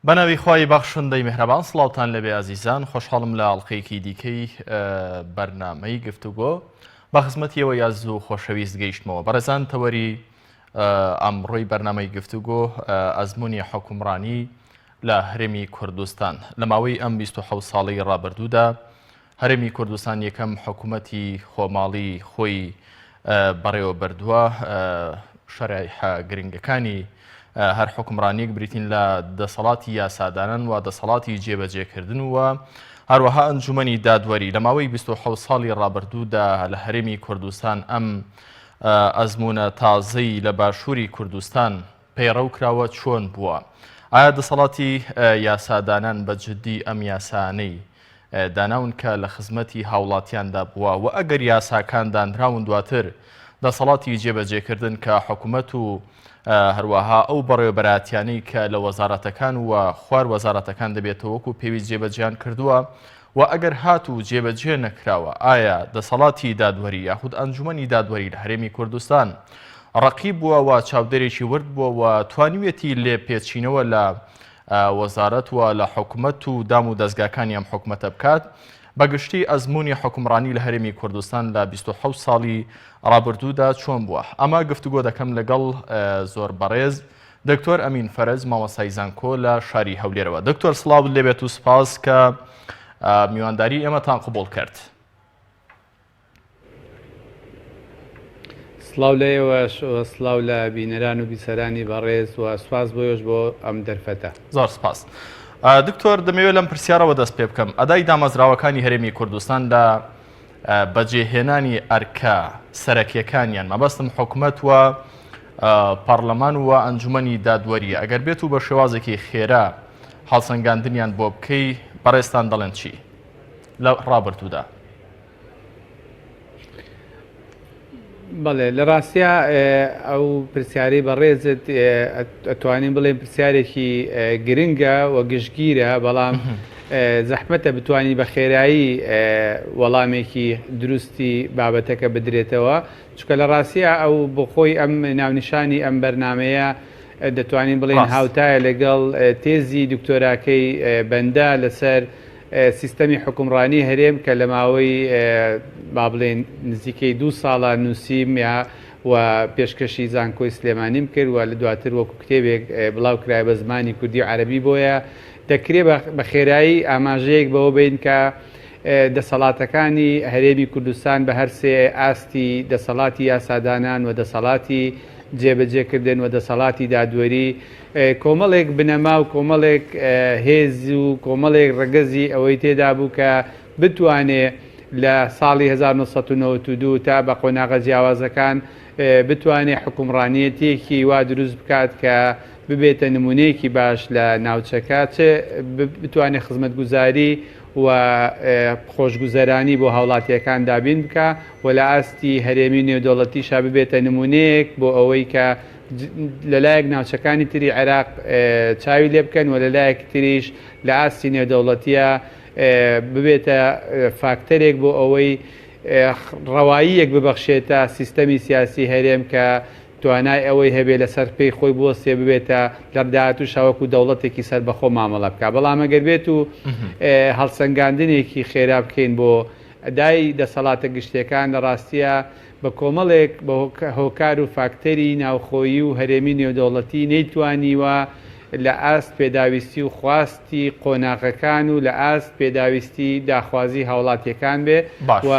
بەناوی خی بەخشندەی میهرەبان سڵاوتان لەبێ ئازیزان خۆشحاڵم لە ئەڵلقەیەکی دیکەی بەرنامەی گفتوگۆ بە خزمەتیەوە یاز و خۆشەویست گەیشتمەوە بەڕێزان تەوەری ئەمڕۆی بەرنامەی گفتوگۆ ئەزمموی حکومڕانی لە هەرێمی کوردستان لە ماوەی ئەم 27 ساڵی ڕابردوودا هەرێمی کوردستان یەکەم حکوومەتی خۆماڵی خۆی بەڕێوە بردووە شەرایح گرنگەکانی هەر حکومڕانیەک بریتین لە دەسەڵاتی یاسادانان و دەسەڵاتی جێبەجێکردن و هەروەها ئەنجومەنی دادوەری لە ماوەی 27 ساڵی ڕابردوودا لە هەرێمی کوردستان ئەم ئەزمونە تازەی لە باشووری کوردستان پەیڕەو کراوە چۆن بووە؟ ئایا دەسەڵاتی یاسادانان بە جددی ئەم یاسانەی داناون کە لە خزمەتی هاوڵاتیاندا بووە و ئەگەر یاساکان دانراون دواتر دەسەڵاتی جێبەجێکردن کە حکوومەت و هەروەها ئەو بەڕێوەبەراتیانەی کە لە وەزارەتەکان و خوار وەزارەتەکان دەبێتەوە وەکو پێویست جێبەجیان کردووە و ئەگەر هات و جێبەجێ نەکراوە ئایا دەسەڵاتی دادوەری یاخود ئەنجومەنی دادوەری لە هەرێمی کوردستان ڕەقیب بووە و چاودێرێکی ورد بووە و توانیوێتی لێ پێچینەوە لە وەزارەت و لە حکوومەت و دام و دەستگاکانی ئەم حکوومەتە بکات بەگشتی ئەزمموی حکومڕانی لە هەرێمی کوردستان لە 27 ساڵی ڕابردوودا چۆن بووە؟ ئەمە گفتوگۆ دەکەم لەگەڵ زۆر بەڕێز دکتۆر ئەمین فەرەز مامۆستای زانکۆ لە شاری هەولێرەوە. دکتۆر سڵاو لێبێت و سپاس کە میوانداری ئێمەتان قبوڵ کرد. سڵاو لێوەش سڵاو لە بینەران و بیسەرانی بەڕێز و سپاس بۆیش بۆ ئەم دەرفەتە. زۆر سپاس. دکتۆر دەمەوێت لەم پرسیارەوە دەست پێ بکەم. ئەدای دامەزراوەکانی هەرێمی کوردستان لە بەجێهێنانی ئەرکە سەرەکیەکانیان مەبەستم حکوومەت و پەرلەمان و ئەنجومەنی دادوەری ئەگەر بێت و بە شێوازێکی خێرا هەڵسەنگاندنیان بۆ بکەی بەڕێستان دەڵێن چی لە ڕابردوودا؟ بەڵێ لە ڕاستیا ئەو پرسیارەی بەڕێزت ئەتوانین بڵێن پرسیارێکی گرنگە و گشتگیرە بەڵام زەحمەتە بتوانین بە خێرایی وەڵامێکی دروستی بابەتەکە بدرێتەوە چونکە لە ڕاستیا ئەو بۆ خۆی ئەم ناونیشانی ئەم بەرنمەیە دەتوانین بڵێن هاوتایە لەگەڵ تێزی دکتۆراکەی بەندە لەسەر سیستەمی حکومڕانی هەرێم کە لە ماوەی با بڵێن نزیکەی 2 ساڵە نووسیم و پێشکەشی زانکۆی سلێمانیم کرد و لە دواتر وەکو کتێبێک بڵاو کرای بە زمانی کوردی و عەرەبی بۆیە دەکرێت بە خێرایی ئاماژەیەک بەوە بین کە دەسەڵاتەکانی هەرێمی کوردستان بە هەر سێ ئاستی دەسەڵاتی یاسادانان و دەسەڵاتی جێبەجێکردن و دەسەڵاتی دادوەری کۆمەڵێک بنەما و کۆمەڵێک هێز و کۆمەڵێک ڕەگەزی ئەوەی تێدا بوو کە بتوانێت لە ساڵی 1992 تا بە قۆناغە جیاوازەکان بتوانێت حکومڕانیەتێکی وا دروست بکات کە ببێتە نمونەیەکی باش لە ناوچەکە بتوانێت خزمەتگوزاری و خۆشگوزەرانی بۆ هاوڵاتیەکان دابین بکە و لە ئاستی هەرێمی نێودەوڵەتیشا ببێتە نمونەیەک بۆ ئەوەی کە لەلایەک ناوچەکانی تری عێراق چاوی لێ بکەن و لەلایەک تریش لە ئاستی نێودەوڵەتیە ببێتە فاکتەرێک بۆ ئەوەی ڕەواییەک ببەخشێتە سیستەمی سیاسی هەرێم کە توانای ئەوەی هەبێ لەسەر پێی خۆی بۆستێ ببێتە لەرداهاتوو شاوەکو دەوڵەتێکی سەربەخۆ مامەڵە بکە بەڵام ئەگەر بێت و هەڵسەنگاندنێکی خێرا بکەین بۆ ئەدای دەسەڵاتە گشتیەکان لە ڕاستیە بە کۆمەڵێک بە هۆکار و فاکتەری ناوخۆیی و هەرێمی نێودەوڵەتی نەیتوانیوە لە ئاست پێداویستی و خواستی قۆناغەکان و لە ئاست پێداویستی داخوازی هاوڵاتیەکان بێ و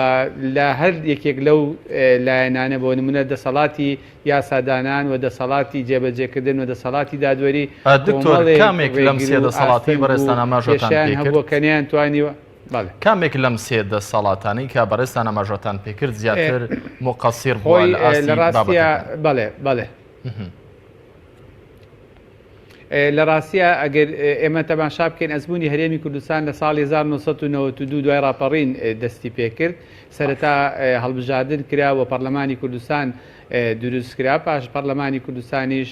لە هەر یەکێک لەو لایەنانە بۆ نمونە دەسەڵاتی یاسادانان و دەسەڵاتی جێبەجێکردن و دەسەڵاتی دادوەری کامێک لەم سێ دەسەڵاتی بەڕێستان ئاماژەتان هەبووەکەنیان توانیوە کامێک لەم سێ دەسەڵاتانەی کە بەڕێستان ئاماژەتان پێکرد زیاتر مقەسیر بووە لە ئاستی ڕاستیە بەڵێ لە ڕاستیە ئەگەر ئێمە تەماشا بکەین ئەزمموی هەرێمی کوردستان لە ساڵی 1992 دوای ڕاپەڕین دەستی پێکرد سەرەتا هەڵبژاردن کرا و پەرلەمانی کوردستان دروست کرا پاش پەرلەمانی کوردستانیش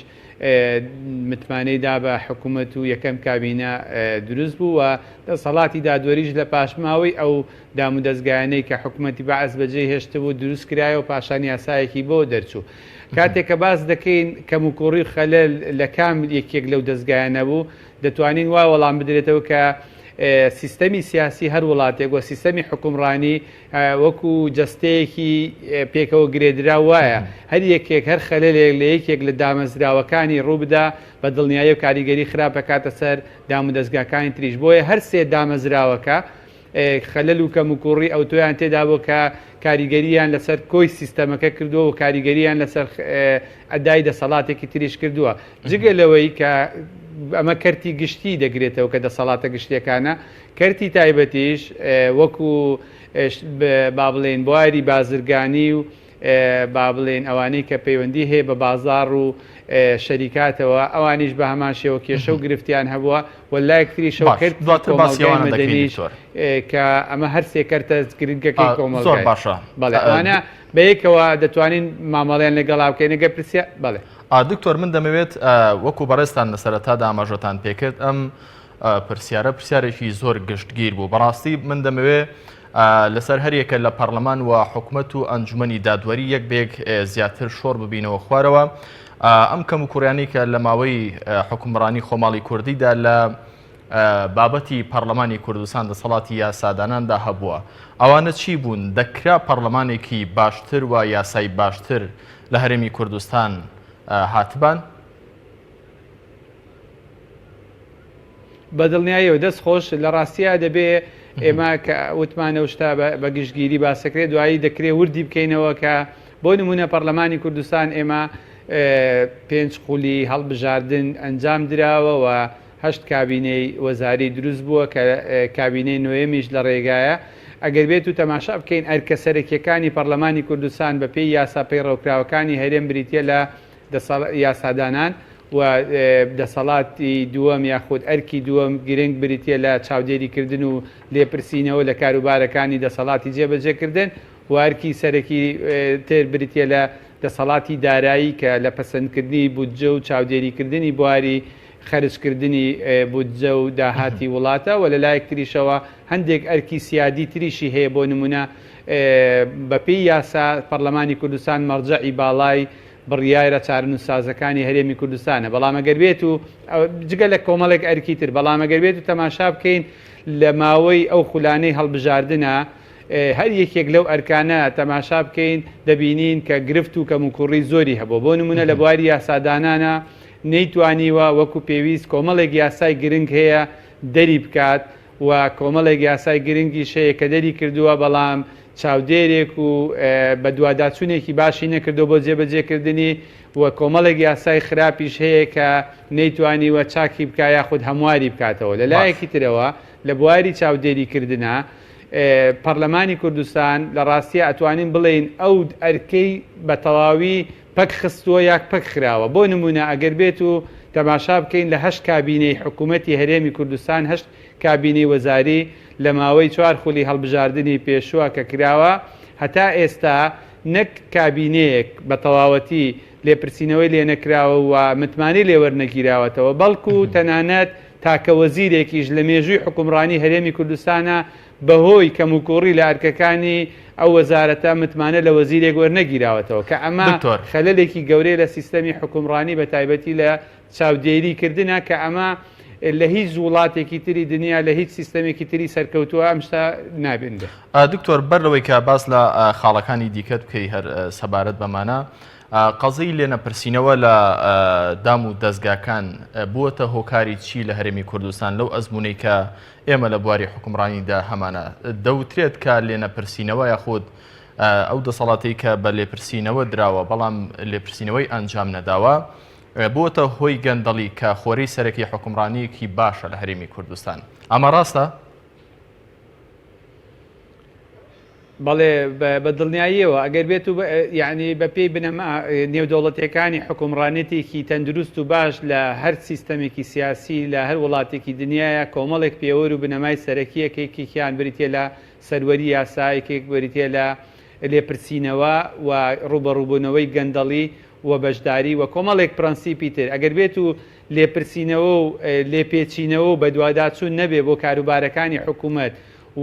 متمانەیدا بە حکوومەت و یەکەم کابینە دروست بوو و دەسەڵاتی دادوەریش لە پاشماوەی ئەو دام و دەستگایانەی کە حکوومەتی بەعەز بەجێ هێشتە بوو دروست کرایە و پاشان یاسایەکی بۆ دەرچوو. کاتێک کە باس دەکەین کەم و کوڕی خەلەل لە کام یەکێک لەو دەستگایانە بوو دەتوانین وا وەڵام بدرێتەوە کە سیستەمی سیاسی هەر وڵاتێک وە سیستەمی حکومڕانی وەکو جەستەیەکی پێکەوە گرێدرا وایە هەر یەکێک هەر خەلەلێک لە یەکێک لە دامەزراوەکانی ڕووبدا بە دڵنیایی و کاریگەری خراپە کاتە سەر دام و دەستگاکانی تریش بۆیە هەر سێ دامەزراوەکە خەلەل و کەم و کوڕی ئەو تۆیان تێدا بۆ کە کاریگەریان لەسەر کۆی سیستەمەکە کردووە و کاریگەریان لەسەر ئەدای دەسەڵاتێکی تریش کردووە جگە لەوەی کە ئەمە کەرتی گشتی دەگرێتەوە کە دەسەڵاتە گشتەکانە کەرتی تایبەتیش وەکو با بڵێن بواری بازرگانی و با بڵێن ئەوانەی کە پەیوەندی هەیە بە بازاڕ و شەریکاتەوە ئەوانیش بە هەمان شێوە کێشە و گرفتیان هەبووە وەلایەکتری شەوکردنیش کە ئەمە هەر سێکەرتە گرنگەکەی کۆمەڵ زۆر باشە بەڵێ ئەوانە بەیەکەوە دەتوانین مامەڵیان لەگەڵا بکەین نەگە پرسیە بەڵێ دکتۆر من دەمەوێت وەکو بەڕێستان لە سەرەتادا ئاماژەتان پێکرد ئەم پرسیارێکی زۆر گشتگیر بوو بەڕاستی من دەمەوێت لەسەر هەریەکە لە پەرلەمان و حکوومەت و ئەنجومەنی دادوەری یەک بێک زیاتر شۆڕ ببینەوە خوارەوە ئەم کەم و کوڕیانی کە لە ماوەی حکومڕانی خۆماڵی کوردیدا لە بابەتی پەرلەمانی کوردستان دەسەڵاتی یاساداناندا هەبووە ئەوانە چی بوون دەکرا پەرلەمانێکی باشتر و یاسای باشتر لە هەرێمی کوردستان هاتبان بەدڵنیاییەوە دەست خۆش لە ڕاستیە دەبێ ئێمە کە وتمانە شتا بە گشتگیری باسەکرێت دوایی دەکرێت وردی بکەینەوە کە بۆ نمونە پەرلەمانی کوردستان ئێمە 5 خولی هەڵبژاردن ئەنجام دراوە و 8 کابینەی وەزاری دروست بووە کە کابینەی نوێمیش لە ڕێگایە ئەگەر بێت و تەماشا بکەین ئەرکە سەرەکیەکانی پەرلەمانی کوردستان بە پێی یاسا پەیڕەوکراوەکانی هەرێم بریتە لە یاسادانان و دەسەڵاتی دووەم یاخود ئەرکی دووەم گرنگ بریتە لە چاودێریکردن و لێپرسینەوە لە کاروبارەکانی دەسەڵاتی جێبەجێکردن و ئەرکی سەرەکی تر بریتە لە دەسەڵاتی دارایی کە لە پەسەندکردنی بودجە و چاودێریکردنی بواری خەرجکردنی بودجە و داهاتی وڵاتە و لە لایەکتریشەوە هەندێک ئەرکی سیادی تریشی هەیە بۆ نمونە بەپێی یاسا پەرلەمانی کوردستان مەرجەعی باڵای بڕیایرە چارەنووسسازەکانی هەرێمی کوردستانە بەڵام ئەگەر بێت و جگە لە کۆمەڵێک ئەرکی تر بەڵام ئەگەر بێت و تەماشا بکەین لە ماوەی ئەو خولانەی هەڵبژاردنە هەر یەکێک لەو ئەرکانە تەماشا بکەین دەبینین کە گرفت و کەم و کوڕی زۆری هەبوو بۆ نمونە لە بواری یاسادانانە نەیتوانیوە وەکو پێویست کۆمەڵێک یاسای گرنگ هەیە دەری بکات و کۆمەڵێک یاسای گرنگی شەیە کە دەری کردووە بەڵام چاودێرێک و بە دوواداچوونێکی باشی نەکردو بۆ جێبەجێکردنی و کۆمەڵێک یاسای خراپیش هەیە کە نەیتوانیوە چاکی بکە یاخود هەمواری بکاتەوە لە لایەکی ترەوە لە بواری چاودێریکردنە پەرلەمانی کوردستان لە ڕاستیە ئەتوانین بڵێن ئەو ئەرکەی بە تەواوی پەک خستووە یاک پەک خراوە بۆ نمونە ئەگەر بێت و تەماشا بکەین لە 8 کابینەی حکوومەتی هەرێمی کوردستان 8 کابینەی وەزاری لە ماوەی 4 خولی هەڵبژاردننی پێشووە کە کراوە هەتا ئێستا نەک کابینەیەک بە تەواوەتی لێپرسینەوەی لێ نەکراوە و متمانی لێوەرنەگیراوەتەوە بەڵکو و تەنانەت تاکە وەزیرێکیش لە مێژووی حکومڕانی هەرێمی کوردستانە بەهۆی کەم و کوڕی لە ئەرکەکانی ئەو وەزارەتە متمانە لە وەزیرێک وەرنەگیراوەتەوە کە ئەمە خەلەلێکی گەورەی لە سیستەمی حکومڕانی بە تایبەتی لە چاودێریکردنە کە ئەمە لە هیچ وڵاتێکی تری دنیا لە هیچ سیستەمێکی تری سەرکەوتووە ئەم شتا نابێنێت. دکتۆر بەرەوەی کە باس لە خاڵەکانی دیکەت بکەی هەر سەبارەت بەمانە قەزەی لێنەپرسینەوە لە دام و دەستگاکان بووەتە هۆکاری چی لە هەرێمی کوردستان لەو ئەزمونەی کە ئێمە لە بواری حکومڕانیدا هەمانە دەوترێت کە لێنەپرسینەوە یاخود ئەو دەسەڵاتی کە بە لێپرسینەوە دراوە بەڵام لێپرسینەوەی ئەنجام نەداوە بۆتە هۆی گەندەڵی کە خۆرەی سەرەکی حکومڕانیەکی باشە لە هەرێمی کوردستان ئەمە ڕاستە؟ بەڵێ بە دڵنیاییەوە ئەگەر بێت و یعنی بە پێی بنەما نێودەوڵەتیەکانی حکومڕانێتێکی تەندروست و باش لە هەر سیستەمێکی سیاسی لە هەر وڵاتێکی دنیاە کۆمەڵێک پێوەر و بنەمای سەرەکیەکێکیان بریتێ لە سەروەری یاسایەکێک بریتێ لە لێپرسینەوە و ڕوبەڕووبوونەوەی گەندەڵی و بەشداری و کۆمەڵێک پرەنسیپی تر ئەگەر بێت و لێپرسینەوە و لێپێچینەوە بە دوواداچوون نەبێ بۆ کاروبارەکانی حکوومەت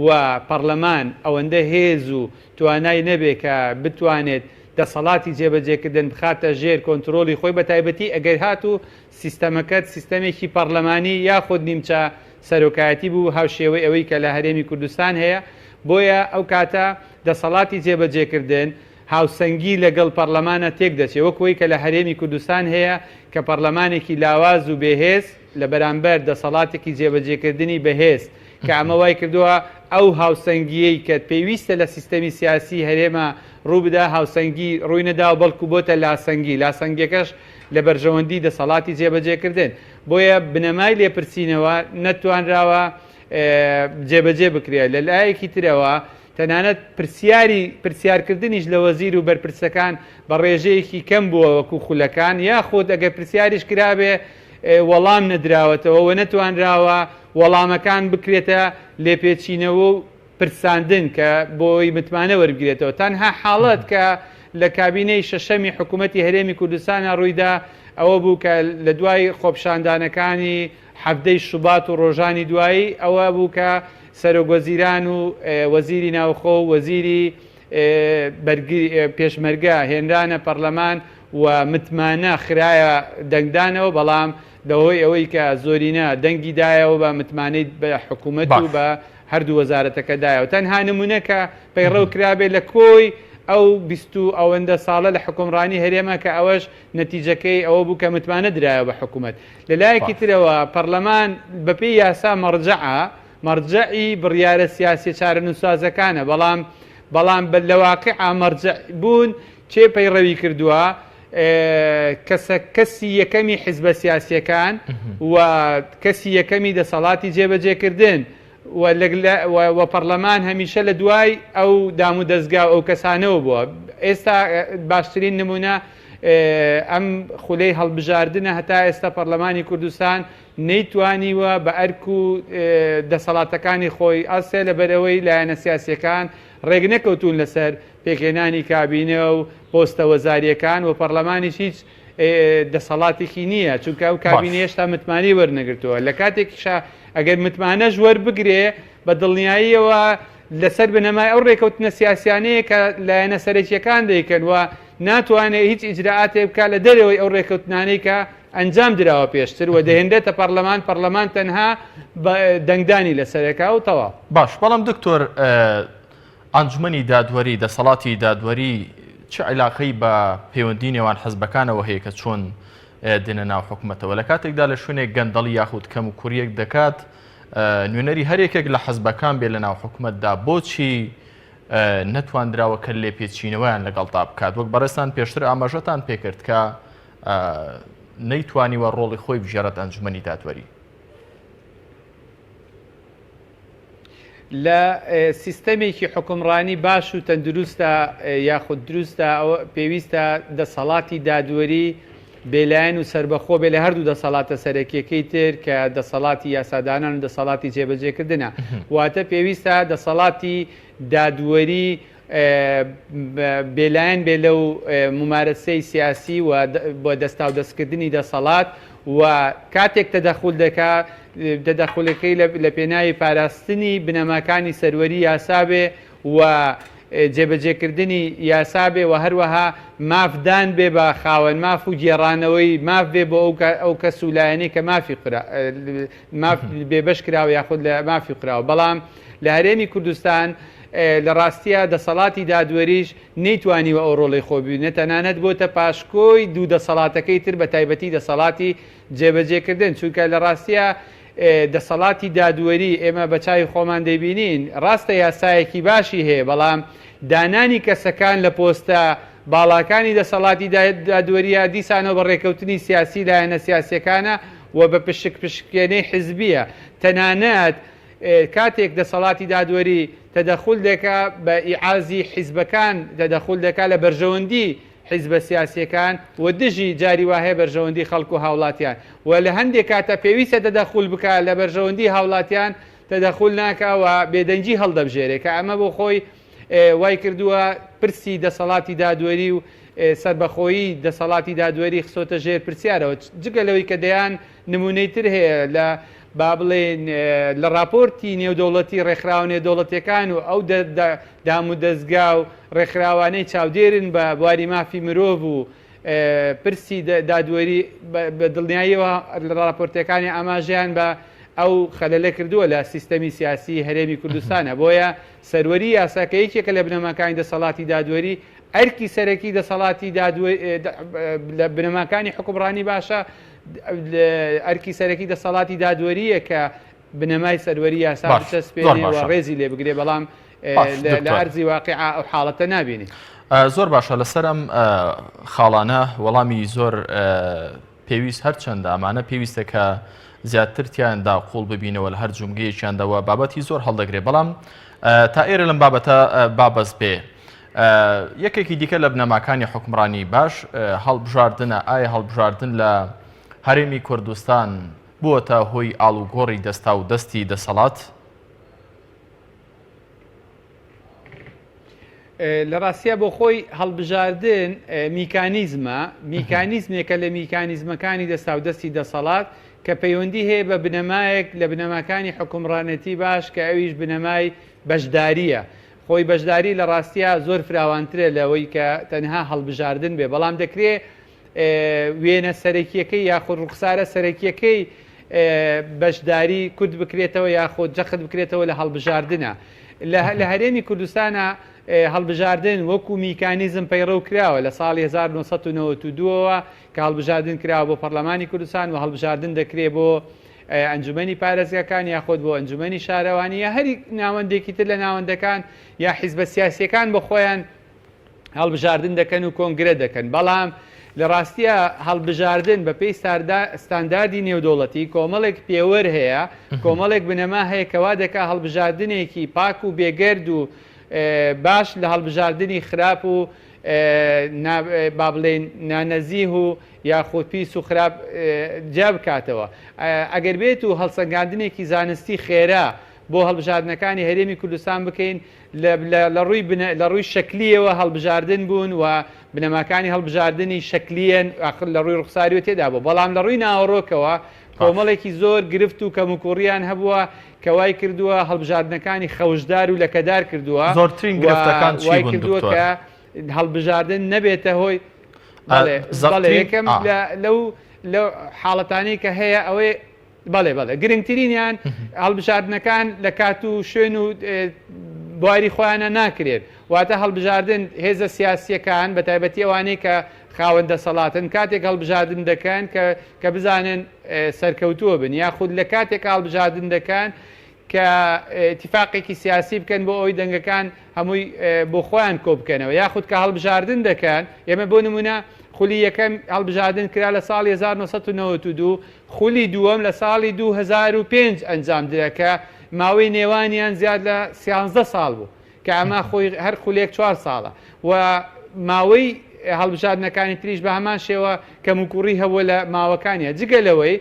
و پەرلەمان ئەوەندە هێز و توانای نەبێ کە بتوانێت دەسەڵاتی جێبەجێکردن بخاتە ژێر کۆنتترۆلی خۆی بە تایبەتی ئەگەر هات و سیستەمەکەت سیستەمێکی پەرلەمانی یاخود نیمچە سەرۆکایەتی بوو هاوشێوەی ئەوەی کە لە هەرێمی کوردستان هەیە بۆیە ئەو کاتە دەسەڵاتی جێبەجێکردن هاوسەنگی لەگەڵ پەرلەمانە تێک دەچێت وەکوەی کە لە هەرێمی کوردستان هەیە کە پەرلەمانێکی لاواز و بێهێز لە بەرامبەر دەسەڵاتێکی جێبەجێکردنی بەهێز کە ئەمە وای کردووە ئەو هاوسەنگیەی کە پێویستە لە سیستەمی سیاسی هەرێمە ڕوو بدا هاوسەنگی ڕووی نەدا و بەڵکو بۆتە لاسەنگیەکەش لە بەرژەوەندی دەسەڵاتی جێبەجێکردن بۆیە بنەمای لێپرسینەوە نەتوانراوە جێبەجێ بکرێت لە لایەکی ترەوە تەنانەت پرسیارکردنیش لە وەزیر و بەرپرسەکان بە ڕێژەیەکی کەم بووە وەکو خولەکان یاخود ئەگەر پرسیاریش کرابێ وەڵام نەدراوەتەوە و نەتوانراوە وەڵامەکان بکرێتە لێپێچینەوە و پرساندن کە بۆی متمانە وەربگرێتەوە تەنها حاڵەت کە لە کابینەی شەشەمی حکوومەتی هەرێمی کوردستانە ڕوویدا ئەوە بوو کە لە دوای خۆپشاندانەکانی هەفتەی شوبات و ڕۆژانی دوایی ئەوە بوو کە سەرۆکوەزیران و وەزیری ناوخۆ و وەزیری پێشمەرگە هێنرانە پەرلەمان و متمانە خرایە دەنگدانەوە بەڵام لەهۆی ئەوەی کە زۆرینە دەنگی دایەوە بە متمانەی بە حکوومەت و بە هەردوو وەزارەتەکەدایەوە تەنها نمونونەکە پەیڕەو کرابێت لە کۆی ئەو 20 ئەوەندە ساڵە لە حکومڕانی هەرێمە کە ئەوەش نەتیجەکەی ئەوە بوو کە متمانە درایە بە حکوومەت لەلایەکی ترەوە پەرلەمان بەپێی یاسا مەرجعی بڕیارە سیاسی چارەنووسازەکانە بەڵام لە واقع مەرجع بوون چێ پەیڕەوی کردووە کەسی یەکەمی حیزبە سیاسیەکان و کەسی یەکەمی دەسەڵاتی جێبەجێکردن و پەرلەمان هەمیشە لە دوای ئەو دام و دەستگا ئەو کەسانەوە بووە ئێستا باشترین نمونە ئەم خولەی هەڵبژاردنە هەتا ئێستا پەرلەمانی کوردستان نەیتوانیوە بە ئەرک و دەسەڵاتەکانی خۆی ئەسێ لەبەرەوەی لایەنە سیاسیەکان ڕێک نەکەوتون لەسەر پێکهێنانی کابینە و پۆستە وەزاریەکان و پەرلەمانیش هیچ دەسەڵاتێکی نییە چونکە ئەو کابینە هێشتا متمانی وەرنەگرتووە لە کاتێکیشا ئەگەر متمانەش وەربگرێ بە دڵنیاییەوە لەسەر بنەمای ئەو ڕێکەوتنە سیاسیانەیە کە لایەنە سەرەکیەکان دەیکەن و ناتوانێت هیچ ئیجراعاتێ بکات لە دەرەوەی ئەو ڕێکەوتنانەی کە ئەنجام درراوە پێشتر و دەهێنرێتە پەرلەمان تەنها دەنگدانی لەسەرەکە و تەواو باش بەڵام دکتۆر ئەنجومەنی دادوەری دەسەڵاتی دادوەری چه عیلاقەی بە پەیوەندی نێوان حەزبەکانەوە هەیە کە چۆن دێنە ناو حکوومەتەوە لە کاتێکدا لە شوێنێک گەندەڵی یاخود کەم و کوڕیەک دەکات نوێنەری هەرێکێک لە حەزبەکان بێ لە ناو حکوومەتدا بۆچی نەتواندراوە کە لێپێچینەوەیان لەگەڵ تا بکات وەک بەڕێستان پێشتر ئاماژەتان پێکرد کە نەیتوانیوە ڕۆڵی خۆی بژێڕێت ئەنجومەنی دادوەری لە سیستەمێکی حکومڕانی باش و تەندروستە یاخود دروستە پێویستە دەسەڵاتی دادوەری بێلایەن و سربەخۆ بێ لە هەردوو دەسەڵاتە سەرەکیەکەی تر کە دەسەڵاتی یاسادانان و دەسەڵاتی جێبەجێکردنە واتە پێویستە دەسەڵاتی دادوەری بێلایەن بێ لەو ممارەسەی سیاسی و بۆ دەستا و دەستکردنی دەسەڵات و کاتێک تەدەخولەکەی لە پێناوی پاراستنی بنەماکانی سەروەری یاسابێ و جێبەجێکردنی یاسابێ و هەروەها مافدان بێ بە خاوەن ماف و گێڕانەوەی ماف بێ بۆ ئەو کەس و لایەنەی کە بێبەش کراوە یاخود لە مافی قراوە بەڵام لە هەرێمی کوردستان لە ڕاستیە دەسەڵاتی دادوەریش نەیتوانیوە ئەو ڕۆڵی خۆبیێنێت تەنانەت بۆتە پاشکۆی دوو دەسەڵاتەکەی تر بە تایبەتی دەسەڵاتی جێبەجێکردن چونکە لە ڕاستیە دەسەڵاتی دادوەری ئێمە بە چاوی خۆمان دەبینین ڕاستە یاسایەکی باشی هەیە بەڵام دانانی کەسەکان لە پۆستە باڵاکانی دەسەڵاتی دادوەریە دیسانەوە بە ڕێکەوتنی سیاسی لایەنە سیاسیەکانە و بە پشکێنەی حزبیە تەنانەت کاتێک دەسەڵاتی دادوەری تەدەخول دەکا بە ئیعازی حیزبەکان تەدەخول دەکا لە بەرژەوەندی حیزبە سیاسیەکان و دژی جاری وهەیە بەرژەوەندی خەڵک و هاوڵاتیان و لە هەندێک کاتە پێویستە تەدەخول بکە لە بەرژەوەندی هاوڵاتیان تەدەخول ناکەوە بێدەنجی هەڵدەبژێرێ کە ئەمە بۆ خۆی وای کردووە پرسی دەسەڵاتی دادوەری و سربەخۆیی دەسەڵاتی دادوەری خسۆتە ژێر پرسیارەوە جگە لەوەی کە دەیان نمونەی تر هەیە لە با بڵێن لە راپۆرتی نێودەوڵەتی ڕێکخراوە نێودەوڵەتیەکان و ئەو دام و دەستگا و ڕێکخراوانەی چاودێرن بە بواری مافی مرۆڤ و پرسی دادوەری بە دڵنیاییەوە لە راپۆرتەکانی ئاماژیان بە ئەو خەلەلە کردووە لە سیستەمی سیاسی هەرێمی کوردستانە بۆیە سەروەری یاساکە یەکێکە لە بنەماکانی دەسەڵاتی دادوەری ئەرکی سەرەکی دەسەڵاتی لە بنەماکانی حکومڕانی باشە ئەرکی سەرەکی دەسەڵاتی دادوەریە کە بنەمای سەروەری یاسا بچەسپێنێەوە ڕێزی لێ بگرێ بەڵام لە ئەرزی واقعا ئەو حاڵەتە نابینی. زۆر باشە لەسەرم خاڵانە وەڵامی زۆر پێویست هەرچەندە ئەمانە پێویستە کە زیاترتیاندا قوڵ ببینەوە لە هەر جومگەیەکیاندەوە بابەتی زۆر هەڵدەگرێت بەڵام تا ئێرە لەم بابەتە بابەست بێ یەکێکی دیکە لە بنەماکانی حکومڕانی باش هەڵبژاردنە ئایا هەڵبژاردن لە هەرێمی کوردستان بووەتە هۆی ئاڵوگۆڕی دەستا و دەستی دەسەڵات؟ لە ڕاستیە بۆ خۆی هەڵبژاردن میکانیزمێکە لە میکانیزمەکانی دەستا و دەستی دەسەڵات کە پەیوەندی هەیە بە بنەمایەک لە بنەماکانی حکومڕانەتی باش کە ئەویش بنەمای بەشداریە. خۆی بەشداری لە ڕاستیە زۆر فراوانترە لەوەی کە تەنها هەڵبژاردن بێ بەڵام دەکرێت وێنە سەرەکیەکەی یاخود ڕوخسارە سەرەکیەکەی بەشداری کورد بکرێتەوە یاخود جەخت بکرێتەوە لە هەڵبژاردنە. لە هەرێمی کوردستانە هەڵبژاردن وەکو میکانیزم پەیڕەو کراوە لە ساڵی 1992ەوە کە هەڵبژاردن کراوە بۆ پەرلەمانی کوردستان و هەڵبژاردن دەکرێت بۆ ئەنجومەنی پارێزگاکان یاخۆت بۆ ئەنجومەنی شارەوانی یا هەری ناوەندێکی تر لە ناوەندەکان یا حیزبە سیاسیەکان بە خۆیان هەڵبژاردن دەکەن و کۆنگرە دەکەن بەڵام لە ڕاستیە هەڵبژاردن بە پێی ستانداردی نێودەوڵەتی کۆمەڵێک پێوەەر هەیە کۆمەڵێک بنەما هەیە کەوا دەکا هەڵبژاردنێکی پاک و بێگەرد و باش لە هەڵبژاردننی خراپ و با بڵێن نانەزیه و یاخۆت پیس و خراپ جا بکاتەوە ئەگەر بێت و هەڵسەنگاندنێکی زانستی خێرا بۆ هەڵبژاردنەکانی هەرێمی کوردستان بکەین لە ڕووی شکلیەوە هەڵبژاردن بوون و بنەماکانی هەڵبژاردننی شکلیەن لە ڕووی ڕوخساریوە تێدا بوو بەڵام لە ڕووی ناوەڕۆکەوە کۆمەڵێکی زۆر گرفت و کەموکوڕیان هەبووە کەوای کردووە هەڵبژاردنەکانی خەوشدار و لەکەدار کردووە زۆرترین گرفتەکان چی بوون کردووە کە هەڵبژاردن نەبێتە هۆی یەکەم لەو حاڵەتانی کە هەیە ئەوەی بەڵێ گرنگترینیان هەڵبژاردنەکان لە کات و شوێن و بواری خۆیانە ناکرێت واتە هەڵبژاردن هێزە سیاسیەکان بە تایبەتی ئەوانەی کە خاوەندە سەڵاتن کاتێک هەڵبژاردن دەکەن کە بزانن سەرکەوتووە بن یاخود لە کاتێک هەڵبژاردن دەکەن کە اتفاقێکی سیاسی بکەن بۆ ئەوی دەنگەکان هەمووی بۆ خۆیان کۆ بکەنەوە یاخود کە هەڵبژاردن دەکەن ئێمە بۆ نمونە خولی یەکەم هەڵبژاردن کرا لە ساڵی 1992 خولی دووەم لە ساڵی 2005 ئەنجام درەکە ماوەی نێوانیان زیاد لە 13 ساڵ بوو کە ئەمە خۆی هەر خولێک 4 ساڵە و ماوەی هەڵبژاردنەکانی تریش بە هەمان شێوە کەموکوڕی هەبووە لە ماوەکانیە جگە لەوەی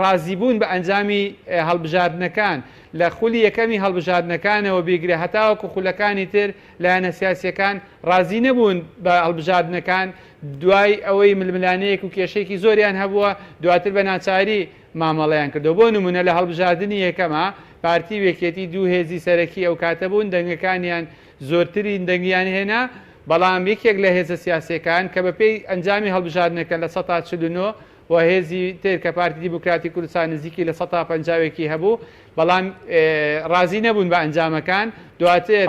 ڕازیبوون بە ئەنجامی هەڵبژاردنەکان لە خولی یەکەمی هەڵبژاردنەکانەوە بێگرێ هەتاوەکو خولەکانی تر لایەنە سیاسیەکان ڕازی نەبوون بە هەڵبژاردنەکان دوای ئەوەی ململانەیەک و کێشەیەکی زۆریان هەبووە دواتر بە ناچاری مامەڵەیان کردو بۆ نمونە لە هەڵبژاردننی یەکەمە پارتی وێکێتی دوو هێزی سەرەکی ئەو کاتە بوون دەنگەکانیان زۆرترین دەنگیان هێنا بەڵام یەکێک لە هێزە سیاسیەکان کە بەپێی ئەنجامی هەڵبژاردنەکە لە 1949 و هێزی تر کە پارتی دیموکراتی کوردستان نزیکی لە 150 هەبوو بەڵام ڕازی نەبوون بە ئەنجامەکان دواتر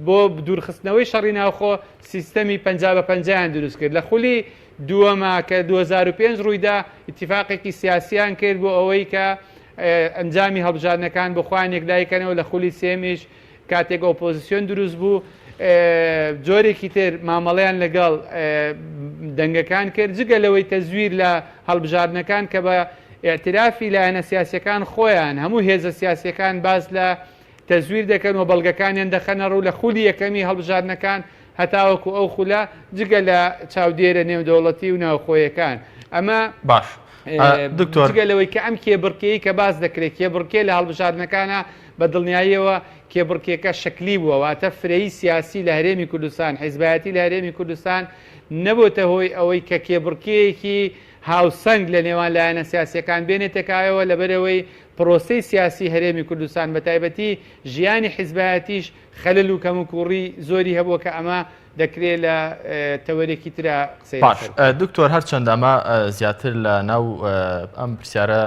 بۆ دوورخستنەوەی شەڕی ناوخۆ سیستەمی 50 دروست کرد لە خولی دووەمە کە 2005 ڕوویدا اتفاقێکی سیاسیان کرد بۆ ئەوەی کە ئەنجامی هەڵبژاردنەکان بخوان یەکلایکەنەوە لە خولی سێمیش کاتێک ئۆپۆزیسیۆن دروست بوو جۆرێکی تر مامەڵەیان لەگەڵ دەنگەکان کرد جگە لەوەی تەزویر لە هەڵبژاردنەکان کە بە ئێعترافی لایەنە سیاسیەکان خۆیان هەموو هێزە سیاسیەکان باز لە تەزویر دەکەن و بەڵگەکانیان دەخەنە ڕوو لە خولی یەکەمی هەڵبژاردنەکان هەتاوەکو ئەو خولە جگە لە چاودێرە نێودەوڵەتی و ناوخۆیەکان ئەمە باش جگە لەوەی کە ئەم کێبڕکەیە کە باز دەکرێت کێبڕکێ لە هەڵبژاردنەکانە بە دڵنیاییەوە کێبڕکێکە شکلی بووە واتە فرەی سیاسی لە هەرێمی کوردستان حیزبایەتی لە هەرێمی کوردستان نەبووتە هۆی ئەوەی کە کێبڕکەیەکی هاوسەنگ لە نێوان لایەنە سیاسیەکان بێنێتەکایەوە لەبەرەوەی پرۆسەی سیاسی هەرێمی کوردستان بە تایبەتی ژیانی حیزبایەتیش خەلل و کەم و کوڕی زۆری هەبووە کە ئەمە دەکرێت لە تەوەرێکی ترا قسەی باش دکتۆر هەرچەندە ئەمە زیاتر لە ناو ئەم پرسیارە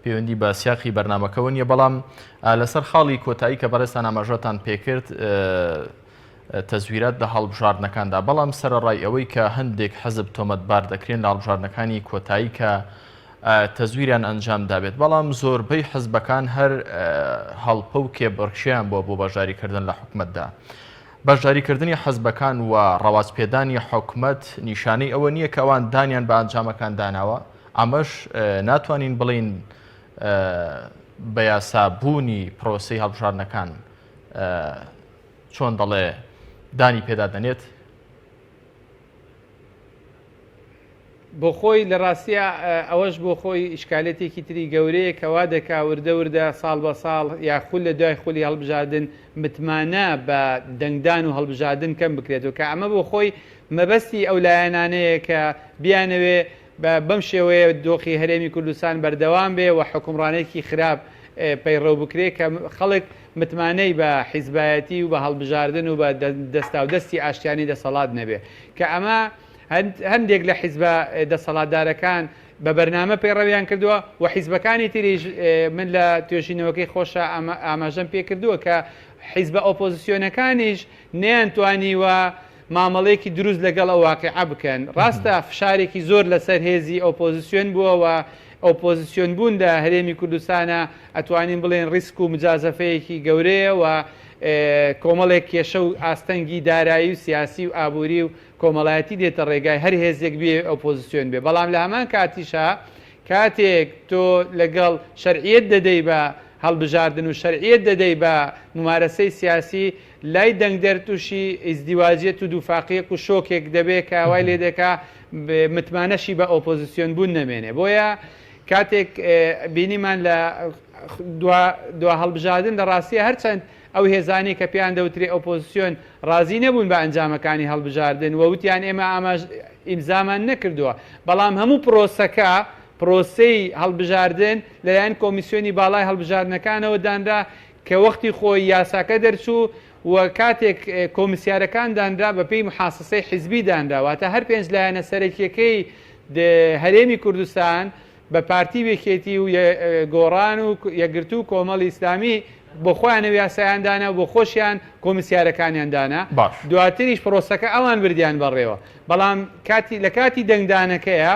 پەیوەندی بە سیاقی بەرنامەکەون نیە بەڵام لەسەر خاڵی کۆتایی کە بەڕێستان ئاماژەتان پێکرد تەزویرات لە هەڵبژاردنەکاندا بەڵام سەرەڕای ئەوەی کە هەندێک حەزب تۆمەتبار دەکرێن لە هەڵبژاردنەکانی کۆتایی کە تەزویریان ئەنجام دابێت بەڵام زۆربەی حزبەکان هەر هەڵپە و کێبڕکشیان بۆ بەشداریکردن لە حکومەتدا بەشداریکردنی حەزبەکان و ڕەوازپێدانی حکومەت نیشانەی ئەوە نییە کە ئەوان دانیان بە ئەنجامەکان داناوە ئەمەش ناتوانین بڵین بە یاسابوونی پرۆسەی هەڵبژاردنەکان چۆن دەڵێ دانی پێدا دەنێت بۆ خۆی لە ڕاستیە ئەوەش بۆ خۆی ئیشکالێتێکی تری گەورەیە کەوا دەکا وردە وردە ساڵ بە ساڵ یاخود لە دوای خولی هەڵبژاردن متمانە بە دەنگدان و هەڵبژاردن کەم بکرێتەوە کە ئەمە بۆ خۆی مەبەستی ئەو لایەنانەیە کە بیانەوێ بەم شێوەیە دۆخی هەرێمی کوردستان بەردەوام بێ و حکومڕانێکی خراپ پەیڕەو بکرێت کە خەڵک متمانەی بە حیزبایەتی و بە هەڵبژاردن و بە دەستا و دەستی ئاشتیانی دەسەڵات نەبێ کە ئەمە هەندێک لە حیزبە دەسەڵاتدارەکان بە بەرنامە پەیڕەویان کردووە و حیزبەکانی تریش من لە توێژینەوەکەی خۆشە ئاماژەم پێ کردووە کە حیزبە ئۆپۆزیسیۆنەکانیش نەیانتوانیوە مامەڵەیەکی دروست لەگەڵ ئەو واقعە بکەن ڕاستە فشارێکی زۆر لەسەر هێزی ئۆپۆزیسیۆن بووەوە ئۆپۆزیسیۆن بوون لە هەرێمی کوردستانە ئەتوانین بڵێن ریسک و مجازەفەیەکی گەورەیە و کۆمەڵێک کێشە و ئاستەنگی دارایی و سیاسی و ئابووری و کۆمەڵایەتی دێتە ڕێگای هەر هێزێک بێ ئۆپۆزیسیۆن بێ بەڵام لە هەمان کاتیشە کاتێک تۆ لەگەڵ شەرعیەت دەدەی بە هەڵبژاردن و شەرعیەت دەدەی بە ممارەسەی سیاسی لای دەنگدەر تووشی ئیزدیواجیەت و دووفاقیەک و شۆکێک دەبێت کە ئەوای لێ دەکا متمانەشی بە ئۆپۆزیسیۆن بوون نەمێنێ بۆیە کاتێک بینیمان لە دوا هەڵبژاردن لە ڕاستیە هەرچەند ئەو هێزانی کە پێیان دەوترێ ئۆپۆزیسیۆن ڕازی نەبوون بە ئەنجامەکانی هەڵبژاردن و وتیان ئێمە ئاماژ ئیمزامان نەکردووە بەڵام هەموو پرۆسەکە پرۆسەی هەڵبژاردن لەلایەن کۆمیسیۆنی باڵای هەڵبژاردنەکانەوە دانرا کە وەختی خۆی یاساکە دەرچوو و کاتێک کۆمیسیارەکان دانرا بە پێی محاسسەی حیزبی دانراواتە هەر پێنج لایەنە سەرەکیەکەی هەرێمی کوردستان بە پارتی وێکێتی و گۆڕان و یەکگرتو و کۆمەڵی ئیسلامی بۆ خۆیانە یاسایاندانە بۆ خۆشیان کۆمیسیارەکانیاندانە دواتریش پرۆسەکە ئەوان بردیان بەڕێوە بەڵام لە کاتی دەنگدانەکەیە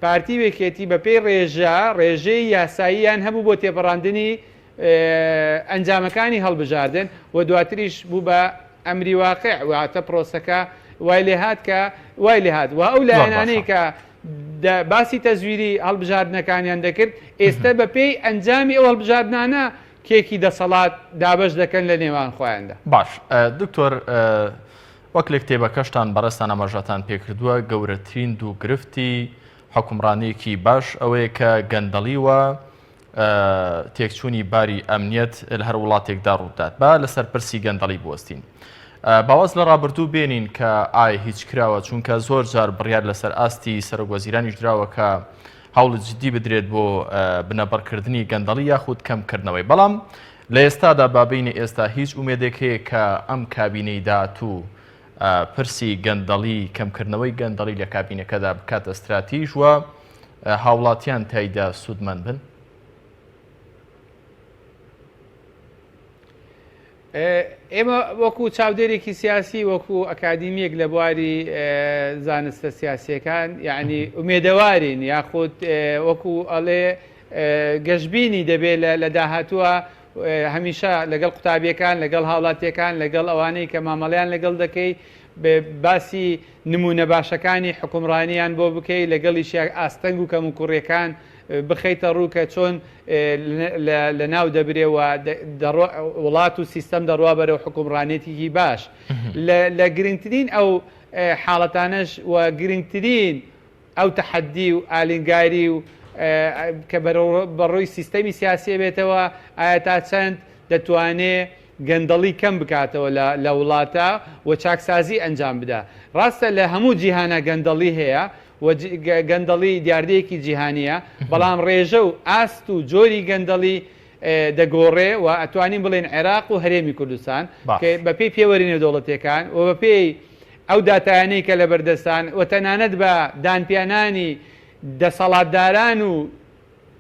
پارتی وێکێتی بە پێی ڕێژەی یاساییان هەبوو بۆ تێپەڕاندنی ئەنجامەکانی هەڵبژاردن و دواتریش بوو بە ئەمری واقع واتە پرۆسەکە وای لێ هات کە وای لێ هات و ئەو لایەنانەی کە باسی تەزویری هەڵبژاردنەکانیان دەکرد ئێستا بە پێی ئەنجامی ئەو هەڵبژاردنانە کێکی دەسەڵات دابش دەکەن لە نێوان خۆیاندا باش دکتۆر وەک لە کتێبەکەشتان بەڕێستان ئاماژەتان پێکردووە گەورەترین دوو گرفتی حکومڕانێکی باش ئەوەیە کە گەندەڵیوە تێکچوونی باری ئەمنیەت لە هەر وڵاتێکدا ڕوودات با لەسەر پرسی گەندەڵی بوەستین باوەز لە ڕابردوو بێنین کە ئایا هیچ کراوە چونکە زۆر جار بڕیار لەسەر ئاستی سەرۆکوەزیرانیش دراوە کە هەوڵ جدی بدرێت بۆ بنەبەرکردنی گەندەڵی یاخود کەمکردنەوەی بەڵام لە ئێستادا بابینی ئێستا هیچ ئومێدێک هەیە کە ئەم کابینەی داهاتوو پرسی گەندەڵی کەمکردنەوەی گەندەڵی لە کابینەکەدا بکاتە استراتیژ وە هاوڵاتیان تایدا سوودمەند بن ئێمە وەکو چاودێرێکی سیاسی وەکو ئەکادیمیەک لە بواری زانستە سیاسیەکان یعنی ئومێدەوارین یاخود وەکو ئەڵێ گەشتبینی دەبێت لە داهاتووە هەمیشە لەگەڵ قوتابیەکان لەگەڵ هاوڵاتیەکان لەگەڵ ئەوانەی کە مامەڵیان لەگەڵ دەکەی باسی نمونە باشەکانی حکومڕانیان بۆ بکەی لەگەڵیشی ئاستەنگ و کەم و کوڕیەکان بخەیتە ڕووکە چۆن لە ناو دەبرێەوە وڵات و سیستەم دەڕوا بەرەو حکومڕانێتێکی باش لە گرنگترین ئەو حاڵەتانەش و گرنگترین ئەو تەحەدی و ئالینگاری و کە بەڕۆی سیستەمی سیاسی بێتەوە ئایا تا چەند دەتوانێت گەندەڵی کەم بکاتەوە لە وڵاتە و چاکسازی ئەنجام بدە. ڕاستە لە هەموو جیهانە گەندەڵی هەیە و گەندەڵی دیاردەیەکی جیهانیە، بەڵام ڕێژە و ئاست و جۆری گەندەڵی دەگۆڕێ و ئەتوانین بڵێن عێراق و هەرێمی کوردستان بەپێی پێوەرینە دەوڵەتەکان و بەپێی ئەو داتایانەی کە لە بەردەستان و تەنانەت بە دانپیانانی دەسەڵاتداران و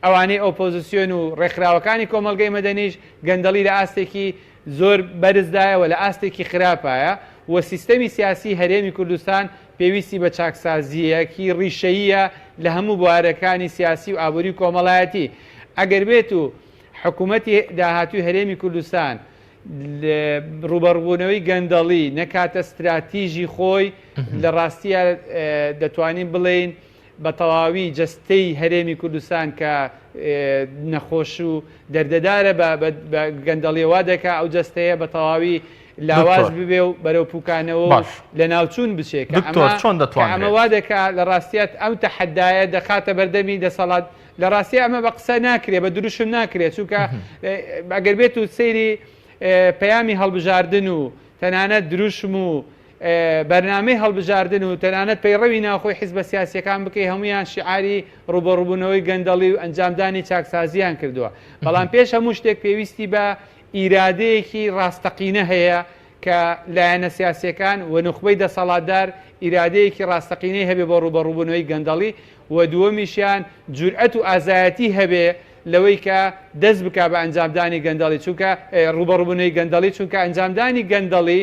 ئەوانەی ئۆپۆزیسیۆن و ڕێکخراوەکانی کۆمەلگەی مەدەنیش گەندەڵی لە ئاستێکی زۆر بەرزدایەوە لە ئاستێکی خراپایە و سیستەمی سیاسی هەرێمی کوردستان پێویستی بە چاکسازیەکی ڕیشەیە لە هەموو بوارەکانی سیاسی و ئابووری کۆمەڵایەتی. ئەگەر بێت و حکوومەتی داهاتووی هەرێمی کوردستان ڕوبەڕبوونەوەی گەندەڵی نەکاتە استراتیژی خۆی، لە ڕاستیە دەتوانین بڵێن بە تەواوی جەستەی هەرێمی کوردستان کە نەخۆش و دەردەدارە بە گەندەڵیەوە دەکا ئەو جەستەیە بە تەواوی لاواز ببێ و بەرەو پوکانەوە لە ناوچوون بچێت ئەمەوا دەکا لە ڕاستیات ئەم تەحەدایە دەخاتە بەردەمی دەسەڵات. لە ڕاستی ئەمە بە قسە ناکرێت، بە دروشم ناکرێت، چونکە ئەگەر بێت و سەیری پەیامی هەڵبژاردن و تەنانەت دروشم و بەرنامەی هەڵبژاردن و تەنانەت پەیڕەوی ناخۆی حیزبە سیاسیەکان بکەی هەمویان شیعاری ڕوبەڕووبوونەوەی گەندەڵی و ئەنجامدانی چاکسازیان کردووە. بەڵام پێش هەموو شتێک پێویستی بە ئیرادەیەکی ڕاستەقینە هەیە کە لایەنە سیاسیەکان و نخبەی دەسەڵاتدار ئیرادەیەکی ڕاستەقینەی هەبێ بۆ ڕوبەڕووبوونەوەی گەندەڵی و دووەمیشیان جورئەت و ئازایەتی هەبێ لەوەی کە دەست بک بە ئەنجامدانی گەندەڵی، چونکە ڕوبەڕووبوونەوەی گەندەڵی، چونکە ئەنجامدانی گەندەڵی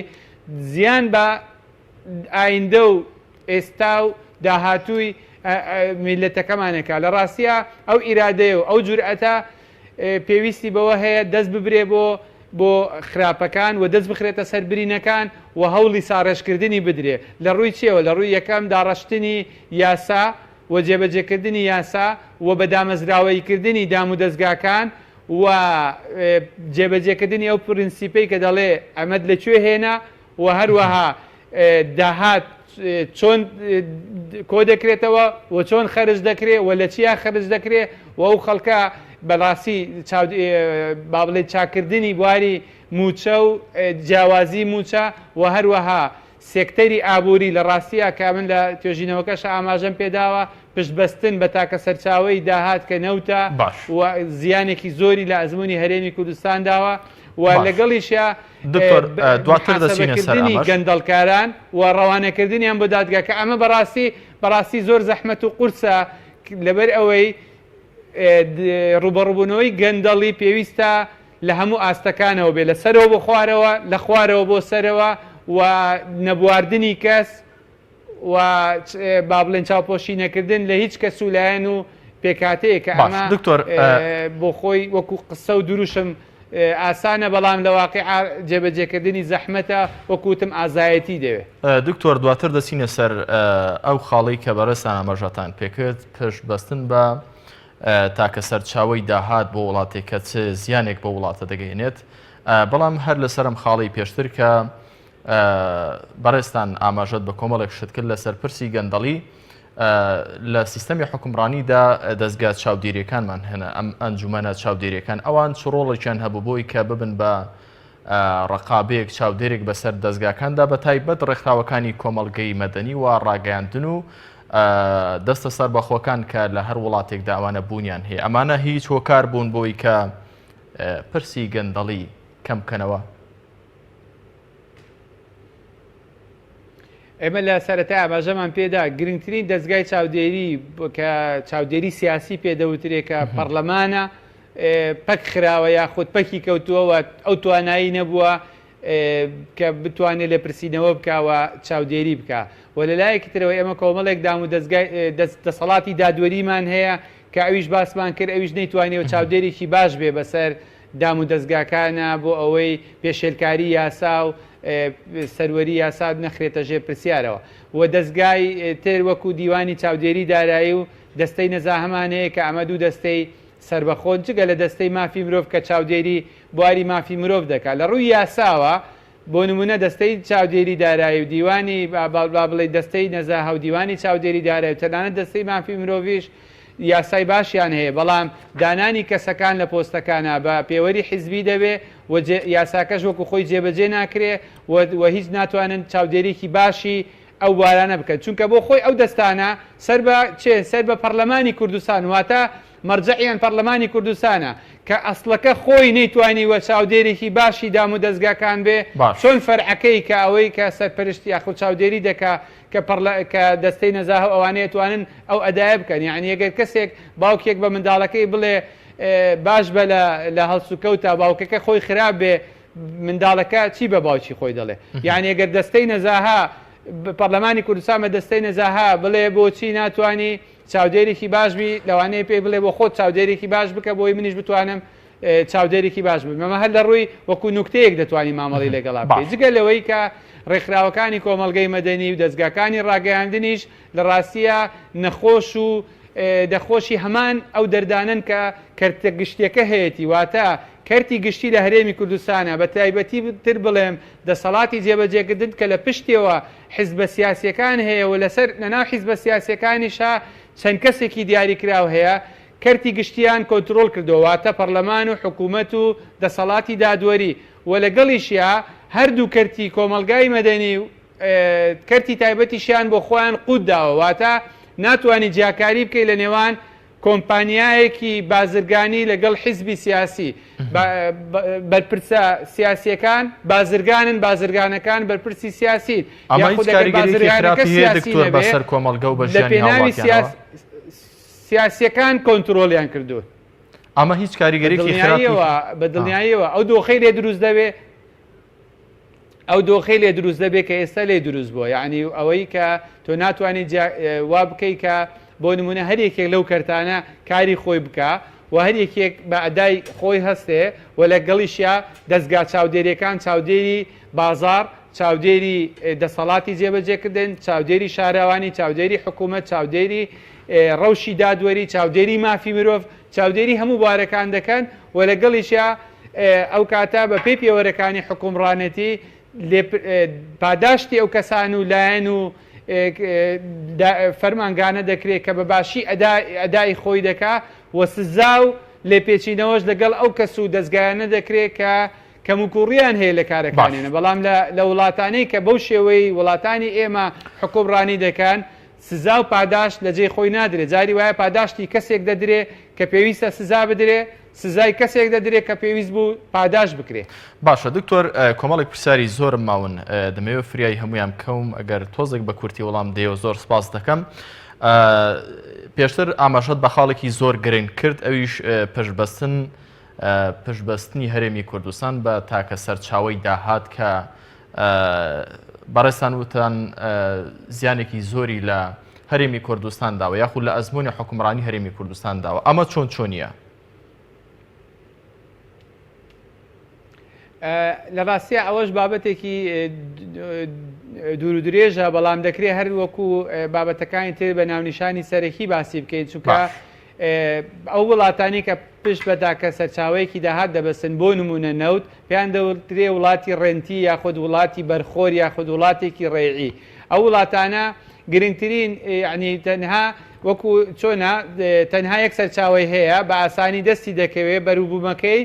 زیان بە ئایندە و ئێستا و داهاتووی میلەتەکەمانێکە. لە ڕاستیە ئەو ئیرادەیە و ئەو جورئەتە پێویستی بەوە هەیە دەست ببرێ بۆ خراپەکان و دەست بخرێتە سەربرینەکان و هەوڵی ساڕێژکردنی بدرێ. لە ڕووی چێوە؟ لە ڕووی یەکەم داڕەشتنی یاسا و جێبەجێکردنی یاسا و بەدامەزراوەیکردنی دام و دەستگاکان و جێبەجێکردنی ئەو پرینسیپەی کە دەڵێ ئەمەد لەکوێ هێنا و هەروەها داهات چۆن کۆ دەکرێتەوە و چۆن خەرج دەکرێت و لە چیا خەرج دەکرێت و ئەو خەڵکە بەڕاستی با بڵێت چاکردنی بواری موچە و جیاوازی موچە و هەروەها سێکتەری ئابووری لە ڕاستیە کە من لە توێژینەوەکەش ئاماژەم پێداوە پشتبەستن بە تاکە سەرچاوی داهات کە نەوتە و زیانێکی زۆری لە ئەزمموی هەرێمی کوردستان داوە و لەگەڵیشە دواتردنی گەندەڵکاران و ڕەوانەکردنیان بۆ دادگا کە ئەمە بەڕاستی زۆر زەحمەت و قورسە لەبەر ئەوەی ڕوبەڕووبوونەوەی گەندەڵی پێویستە لە هەموو ئاستەکانەوە بێ، لە سەرەوە بۆ خوارەوە، لە خوارەوە بۆ سەرەوە و نەبواردنی کەس و با بڵێن چاوپۆشی نەکردن لە هیچ کەس و لایەن و پێکاتەیە کە ئەمە بۆ خۆی وەکو قسە و دروشم ئاسانە، بەڵام لە واقع جێبەجێکردنی زەحمەتە وەکوتم ئازایەتی دەوێت. دکتۆر دواتر دەچینە سەر ئەو خاڵی کە بەڕێستان ئاماژەتان پێکرد پشت بەستن بە تاکە سەرچاوی داهات بۆ وڵاتێک کە چ زیانێک بۆ وڵاتە دەگەێنێت، بەڵام هەر لەسەرم خاڵی پێشتر کە بەڕێستان ئاماژەت بە کۆمەڵێک شت کرد لەسەر پرسی گەندەڵی لە سیستەمی حکومڕانیدا دەستگا چاودێریەکانمان هەنە ئەم ئەنجومەنە چاودێریەکان ئەوان چ ڕۆڵێکیان هەبوو بۆی کە ببن بە ڕقابەیەک چاودێرێک بەسەر دەستگاکاندا بە تایبەت ڕێکخراوەکانی کۆمەڵگەی مەدەنی و ڕاگەیاندن و دەستە سەر بەخۆکان کە لە هەر وڵاتێکدا ئەوانە بوونیان هەیە. ئەمانە هیچ هۆکار بوون بۆی کە پرسی گەندەڵی کەم بکەنەوە. ئێمە لە سەرەتا ئاماژەمان پێدا گرنگترین دەستگای چاودێری کە چاودێری سیاسی پێدەوترێکە پەرلەمانە پەک خراوە یاخود پەکی کەوتووەوە ئەو توانایی نەبووە کە بتوانێت لێ پرسیینەوە بکوە چاودێری بکە و لە لایەکی ترەوەی ئەمە کۆمەڵێک دام و دەسەڵاتی دادوەریمان هەیە کە ئەویش باسمان کرد ئەویش نەیتوانێت چاودێرێکی باش بێ بەسەر دام و دەستگاکانە بۆ ئەوەی پێشێلکاری یاسا و سەروەری یاسا نەخرێتە ژێر پرسیارەوە و دەستگای تر وەکو دیوانی چاودێری دارایی و دەستەی نەزاهەمانەیە کە ئەمە دوو دەستەی سربەخۆن جگە لە دەستەی مافی مرۆڤ کە چاودێری بواری مافی مرۆڤ دەکات لە ڕووی یاساوە بۆ نمونە دەستەی چاودێری دارایی و دیوانی با بڵێ دەستەی نەزاهە و دیوانی چاودێری دارایی و تەنانەت دەستەی مافی مرۆڤیش یاسای باشیان هەیە بەڵام دانانی کەسەکان لە پۆستەکانە بە پێوەری حیزبی دەبێ و یاساکەش وەکو خۆی جێبەجێ ناکرێ و هیچ ناتوانن چاودێرێکی باشی ئەو وارانە بکەن چونکە بۆ خۆی ئەو دەستانە سەر بە پەرلەمانی کوردستان واتە مەرجەعیان پەرلەمانی کوردستانە کە ئەسڵەکە خۆی نەیتوانی وە چاودێرێکی باشی دام و دەستگاکان بێ چۆن فەرعەکەی کە ئەوەی کە سەرپەرشتی یاخود چاودێری دەکا کە دەستەی نەزاهە ئەوانەیە توانن ئەو ئەدایە بکەن یعنی ئەگەر کەسێک باوکێک بە منداڵەکەی بڵێ باش بە لە هەڵسوکەوتە باوکەکە خۆی خراپ بێ منداڵەکە چی بە باوکی خۆی دەڵێ یعنی ئەگەر دەستەی نەزاها پەرلەمانی کوردستان بە دەستەی نەزاها بڵێ بۆچی ناتوانانی چاودێرێکی باشبی لەوانەیە پێی بڵێ بۆ خۆت چاودێرێکی باش بکە بۆی منیش بتوانم چاودێرێکی باش بم مەمە هەر لە ڕووی وەکو نوکتەیەک دەتوانانی مامەڵی لەگەڵا بکەیت جگە لەوەی کە ڕێکخراوەکانی کۆمەڵگەی مەدەنی و دەستگاکانی ڕاگەیاندنیش لە ڕاستیە نەخۆش و دەخۆشی هەمان ئەو دەردانن کە کەرتە گشتیەکە هەیەی واتە کەرتی گشتی لە هەرێمی کوردستانە بە تایبەتی تر بڵێم دەسەڵاتی جێبەجێکردن کە لە پشتەوە حیزبە سیاسیەکان هەیە و لەسەر نەناو حیزبە سیاسیەکانیشا چەند کەسێکی دیاریکراو هەیە کەرتی گشتیان کۆنتترۆل کردوواتە پەرلەمان و حکوومەت و دەسەڵاتی دادوەری و لەگەڵیشیا هەردوو کەرتی کۆمەلگای مەدەنی و کەرتی تایبەتیشیان بۆ خۆیان قوت داوە واتە ناتوانانی جیاکاری بکەی لە نێوان کۆمپانیایەکی بازرگانی لەگەڵ حیزبی سیاسی بەرپرسە سیاسیەکان بازرگانەکان بەرپرسی سیاسی بەسەر کۆمەلگە و بەژیانی سیاسیەکان کۆنتترۆلیان کردو ئەمە هیچ کاریگەریەکی بە دڵنیاییەوە ئەو دۆخەی لێ دروست دەبێ ئەو دۆخەی لێ دروست دەبێت کە ئێستا لێ دروست بووە یعنی ئەوەی کە تۆ ناتوانانی وا بکەی کە بۆ نمونە هەرێکێک لەو کەرتانە کاری خۆی بکە و هەرێکێک بە ئەدای خۆی هەستێ و لەگەڵیشیا دەستگا چاودێریەکان چاودێری بازار چاودێری دەسەڵاتی جێبەجێکردن چاودێری شاراوانی چاودێری حکوومەت چاودێری ڕەوشی دادوەری چاودێری مافی مرۆڤ چاودێری هەموو بوارەکان دەکەن و لەگەڵیشیا ئەو کاتە بە پێی پێوەرەکانی حکومڕانەتی پاداشتی ئەو کەسان و لایەن و فەرمانگانە دەکرێت کە بە باشی ئەدای خۆی دەکا و سزا و لێپێچینەوەش لەگەڵ ئەو کەس و دەستگایانە دەکرێت کە کەموکوڕیان هەیە لە کارەکانێنە بەڵام لە وڵاتانەی کە بەو شێوەی وڵاتانی ئێمە حکومڕانی دەکەن سزا و پاداش لە جێی خۆی نادرێت جاری وایە پاداشتی کەسێک دەدرێت کە پێویستە سزا بدرێ سزای کەسێک دەدرێت کە پێویست بوو پاداش بکرێت باشە دکتۆر کۆمەڵێک پرسیاری زۆرم ماون دەمەوێت فریای هەمویان بکەم ئەگەر تۆزێک بە کورتی وەڵام دێوە زۆر سپاس دەکەم پێشتر ئاماژەت بە خاڵێکی زۆر گرنگ کرد ئەویش پشتبەستنی هەرێمی کوردستان بە تاکە سەرچاوەی داهات کە بەڕێستان وتان زیانێکی زۆری لە هەرێمی کوردستان داوە یاخود لە ئەزمموی حکومڕانی هەرێمی کوردستان داوە ئەمە چۆنیە؟ لە ڕاستیە ئەوەش بابەتێکی دوور و درێژە بەڵام دەکرێت هەر وەکو بابەتەکانی تر بە ناونیشانی سەرەکی باسی بکەین چونکە ئەو وڵاتانی کە پشت بە تاکە سەرچاوەیەکی داهات دەبەسن بۆ نمونە نەوت پێیان دەوترێ وڵاتی ڕێنتی یاخود وڵاتی بەرخۆر یاخود وڵاتێکی ڕێعی ئەو وڵاتانە گرنگترین ینی تەنها وەکو چۆنە تەنها یەک سەرچاوی هەیە بە ئاسانی دەستی دەکەوێت بەروبوومەکەی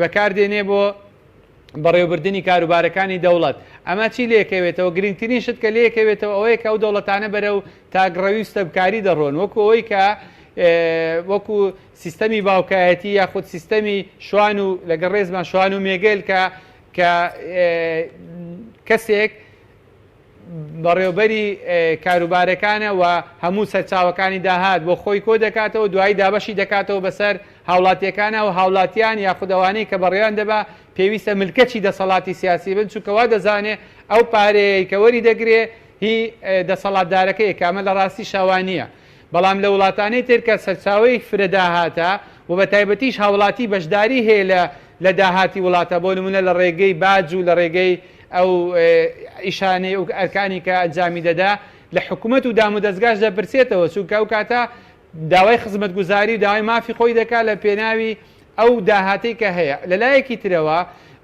بەکاردێنێ بۆ بەڕێوەبردننی کاروبارەکانی دەوڵەت ئەمە چی لێکەوێتەوە گرنگترین شت کە لێکەوێتەوە ئەوەیە کە ئەو دەوڵەتانە بەرەو تاگڕەوی ستەبکاری دەڕۆن وەکو ئەوەی کە وەکو سیستەمی باوکایەتی یاخود سیستەمی شوان و لەگەڵ ڕێزمان شوان و مێگەل کە کەسێک بەڕێوبەری کاروبارەکانە و هەموو سەرچاوەکانی داهات بۆ خۆی کۆ دەکاتەوە دوایی دابەشی دەکاتەوە بەسەر هاوڵاتیەکانە و هاوڵاتیان یاخودەوانەی کە بەڕێیان دەبا پێویستە ملکەچی دەسەڵاتی سیاسی بن چونکەوا دەزانێ ئەو پارەیە کە وەری دەگرێ هی دەسەڵاتدارەکەی کامە لە ڕاستی شاوانیە بەڵام لە وڵاتانەی تر کە سەرچاوەی فرەداهاتە و بە تایبەتیش هاوڵاتی بەشداری هەیە لە داهاتی وڵاتە بۆ نمونە لە ڕێگەی باج و لە ڕێگەی ئەو ئیشانەی و ئەرکانی کە ئەنجامی دەدا لە حکوومەت و دام و دەستگاش دەپرسێتەوە چونکە ئەو کاتە داوای خزمەتگوزاری و داوای مافی خۆی دەکات لە پێناوی ئەو داهاتی کە هەیە لەلایەکی ترەوە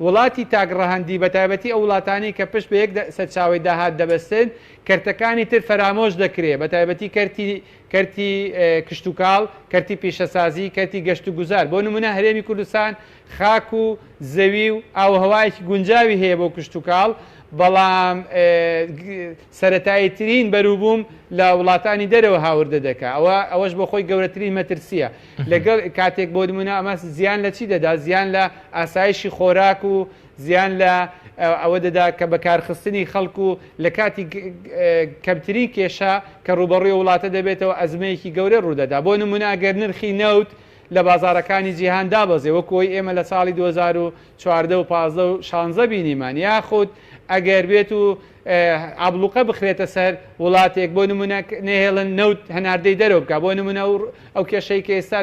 وڵاتی تاگڕەهەندی بە تایبەتی ئەو وڵاتانی کە پشت بە یەک سەرچاوی داهات دەبەستن کەرتەکانی تر فەرامۆش دەکرێت بە تایبەتی کەرتی کشتتوکاڵ کەرتی پیشەسازی کەرتی گەشت و گوزار بۆ نمونە هەرێمی کوردستان خاک و زەوی و ئاوهەوایەکی گونجاوی هەیە بۆ کشتتوکاڵ بەڵام سەرەتاییترین بەروبووم لە وڵاتانی دەرەوە هاوردە دەکا ئەوەش بۆ خۆی گەورەترین مەترسیە لەگەڵ کاتێک بۆ نمونە ئەمە زیان لە چی دەدا زیان لە ئاسایشی خۆراک و زیان لە ئەوە دەدا کە بەکارخستنی خەڵکو و لە کاتی کەمترین کێشە کە ڕوبەڕووی وڵاتە دەبێتەوە ئەزمەیەکی گەورە ڕوودەدا بۆ نمونە ئەگەر نرخی نەوت لە بازارەکانی جیهان دابەزێ وەکۆی ئێمە لە ساڵی 2014 و 15 و 16 بینیمان یاخود ئەگەر بێت و ئابلوقە بخرێتە سەر وڵاتێک بۆ نمونە نێهێڵن نەوت هەناردەی دەرەوە بکە بۆ نمونە ئەو کێشەی کە ئێستا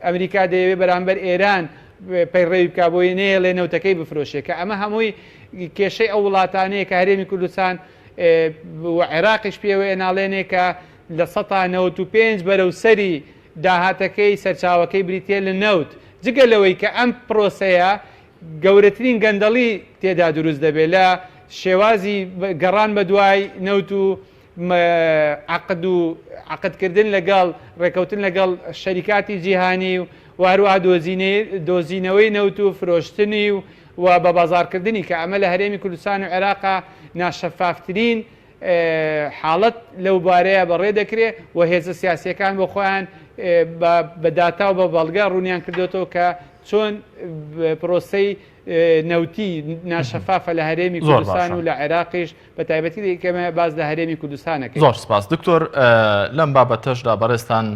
ئەمریکا دەیەوێت بەرامبەر ئێران پەیڕێوی بکە بۆی نێڵێ نەوتەکەی بفرۆشێت کە ئەمە هەمووی کێشەی ئەو وڵاتانەیە کە هەرێمی کوردستان عێراقیش پێوە ناڵێنێ کە لە 1995 بەرەو سەری داهاتەکەی سەرچاوەکەی بریتە لە نەوت جگە لەوەی کە ئەم پرۆسەیە گەورەترین گەندەڵی تێدا دروست دەبێت لە شێوازی گەڕان بە دوای نەوت و عقدکردن لەگەڵ ڕێکەوتن لەگەڵ شەریکاتی جیهانی و هەروەها دۆزینەوەی نەوت و فرۆشتنی و بە بازارکردنی کە ئەمە لە هەرێمی کوردستان و عێراقا ناشەفافترین حاڵەت لەو بارەیە بەڕێ دەکرێت و هێزە سیاسیەکان بۆ خۆیان بە داتا و بە بەڵگە ڕوونیان کردوێتەوە کە چۆن پرۆسەی نەوتی ناشەفافە لە هەرێمی کوردستان و لە عێراقیش بە تایبەتی دیکەمە باز لە هەرێمی کوردستانەکە. زۆر سپاس دکتۆر لەم بابەتەشدا بەڕێستان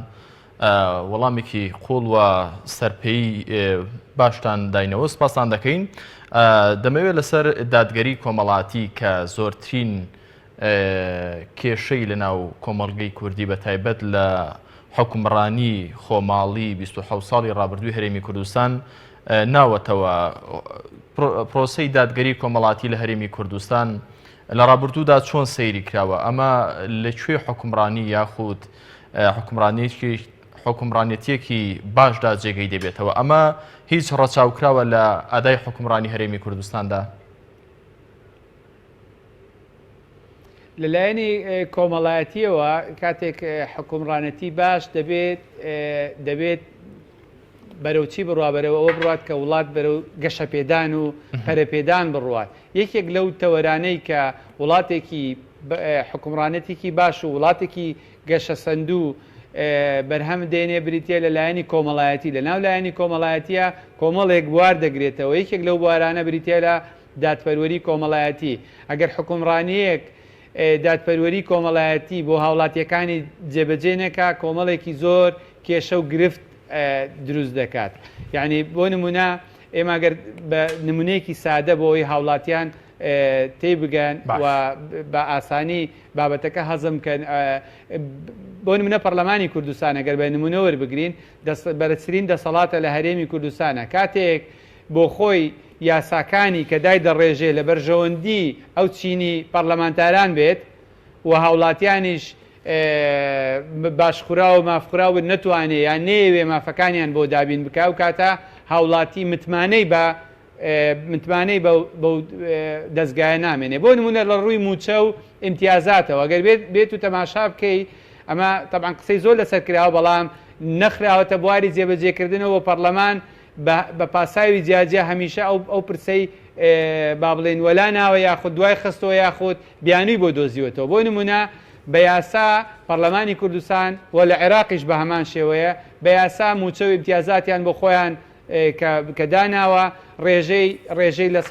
وەڵامێکی قوڵ و سەرپێی باشتان داینەوە سپاسان دەکەین. دەمەوێت لەسەر دادگەری کۆمەڵاتی کە زۆرترین کێشەی لەناو کۆمەڵگەی کوردی بە تایبەت لە حکومڕانی خۆماڵی 27 ساڵی ڕابردووی هەرێمی کوردستان ناوەتەوە پرۆسەی دادگەری کۆمەڵاتی لە هەرێمی کوردستان لە ڕابردوودا چۆن سەیری کراوە ئەمە لەکوێ حکومڕانی یاخود حکومڕانێتیەکی باشدا جێگەی دەبێتەوە ئەمە هیچ ڕەچاوکراوە لە ئادای حکومڕانی هەرێمی کوردستاندا؟ لەلایەنی کۆمەڵایەتیەوە کاتێک حکومڕانەتی باش دەبێت بەرەوچی بڕوا بەرەوە ئەوە بڕات کە وڵات بەرەو گەشە پێدان و پەرەپێدان بڕوات یەکێک لەو تەوەرانەی کە وڵاتێکی حکومڕانەتێکی باش و وڵاتێکی گەشە سەندوو بەرهەم دێنێ بریتە لەلایەنی کۆمەڵایەتی لە ناو لایەنی کۆمەڵایەتیە کۆمەڵێک بوار دەگرێتەوە یەکێک لەو بوارانە بریتە لە دادپەروەری کۆمەڵایەتی ئەگەر حکومڕانیەک دادپەروەری کۆمەڵایەتی بۆ هاوڵاتیەکانی جێبەجێ نەکا کۆمەڵێکی زۆر کێشە و گرفت دروست دەکات یعنی بۆ نمونە ئێمە گەر بە نمونەیەکی سادە بۆ ئەوی هاوڵاتیان تێی بگەن و بە ئاسانی بابەتەکە هەزمکەن بۆ نمونە پەرلەمانی کوردستان ئەگەر بە نمونە وەربگرین بەرزترین دەسەڵاتە لە هەرێمی کوردستانە کاتێک بۆ خۆی یاساکانی کە دای دەڕێژێ لە بەرژەوەندی ئەو چینی پەرلەمانتاران بێت و هاوڵاتیانیش باشخورا و مافخراوە نەتوانێت یان نێوێ مافەکانیان بۆ دابین بکە و کاتە هاوڵاتی متمانەی بە دەستگایە نامێنێ بۆ نمونە لە ڕووی موچە و ئیمتیازاتەوە ئەگەر بێت و تەماشا بکەی ئەمە تەبعاً قسەی زۆر لەسەر کراوە بەڵام نەخراوەتە بواری جێبەجێکردنەوە پەرلەمان بە پاساوی جیاجیا هەمیشە ئەو پرسەی با بڵێن وەلا ناوە یاخود دوای خستەوە یاخود بیانووی بۆ دۆزیوەتەوە بۆ نمونە بە یاسا پەرلەمانی کوردستان و لە عێراقیش بە هەمان شێوەیە بە یاسا موچە و ئیمتیازاتیان بۆ خۆیان کە داناوە ڕێژەی لە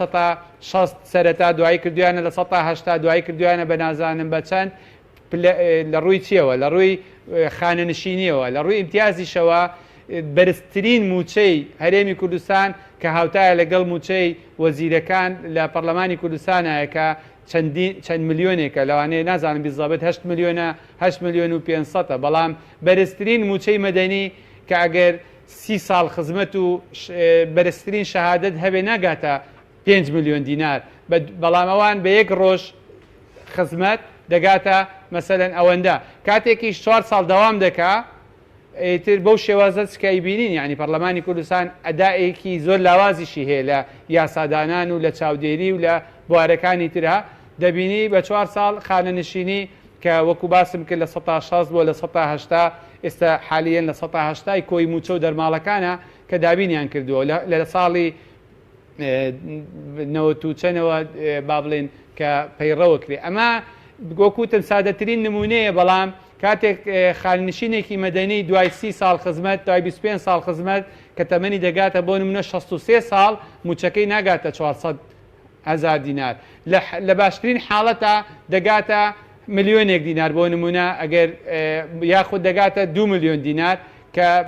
60 سەرەتا دوایی کردویانە لە 1970 دوایی کردویانە بە نازانم بە چەند لە ڕووی چیەوە لە ڕووی خانەنشینیەوە لە ڕووی ئیمتیازیشەوە بەرزترین موچەی هەرێمی کوردستان کە هاوتایە لەگەڵ موچەی وەزیرەکان لە پەرلەمانی کوردستانایە کە چەند ملیۆنێکە لەوانەیە نازانم بیزابێت 8 ملیۆنە 8 ملیۆن و 500 بەڵام بەرزترین موچەی مەدەنی کە ئەگەر 30 ساڵ خزمەت و بەرزترین شەهادەت هەبێ ناگاتە 5 ملیۆن دینار بەڵام ئەوان بە یەک ڕۆژ خزمەت دەگاتە مەسەلەن ئەوەندە کاتێکی 4 ساڵ دەوام دەکا ئیتر بەو شێوازە چکای بینین یعنی پەرلەمانی کوردستان ئەدائێکی زۆر لاوازیشی هەیە لە یاسادانان و لە چاودێری و لە بوارەکانی ترها دەبینی بە 4 ساڵ خانەنشینی کە وەکو باسم کرد لە 16 بۆ لە 180 ئێستا حالیەن لە 180 کۆی موچە و دەرماڵەکانە کە دابینیان کردووە لە ساڵی چەنەوە با بڵێن کە پەیڕەوە کرێ ئەمە گۆکوتم سادەترین نمونەیە بەڵام کاتێک خاننشینێکی مەدەنی دوای 30 ساڵ خزمەت دوای 25 ساڵ خزمەت کە تەمەنی دەگاتە بۆ نمونە 63 ساڵ موچەکەی ناگاتە 400,000 دینار لە باشترین حاڵەتە دەگاتە ملیۆنێک دینار بۆ نمونە ئەگەر یاخود دەگاتە 2 ملیۆن دینار کە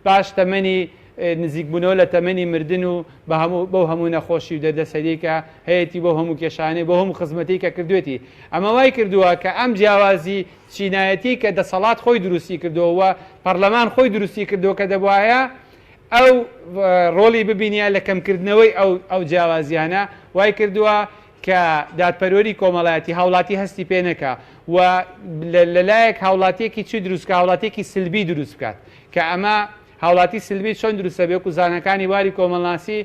باش تەمەنی نزیکبوونەوە لە تەمەنی مردن و بەو هەموو نەخۆشی و دەردەسەریکە هەیەی بۆ هەموو کێشانەی بۆ هەموو خزمەتی کە کردوێتی ئەمە وای کردووە کە ئەم جیاوازی چینایەتی کە دەسەڵات خۆی دروستی کردەوە پەرلەمان خۆی دروستی کردەوە کە دەبواە ئەو ڕۆڵی ببینە لە کەمکردنەوەی ئەو جیاوازیانە وای کردووە کە دادپەروەری کۆمەڵایەتی هاوڵاتی هەستی پێ نەکا و لەلایەک هاوڵاتیەکی چی دروستکە هاوڵاتێکی سلبی دروست بکات کە ئەمە هاوڵاتی سلبی چۆن دروستە بێ و زانەکانی واری کۆمەڵناسی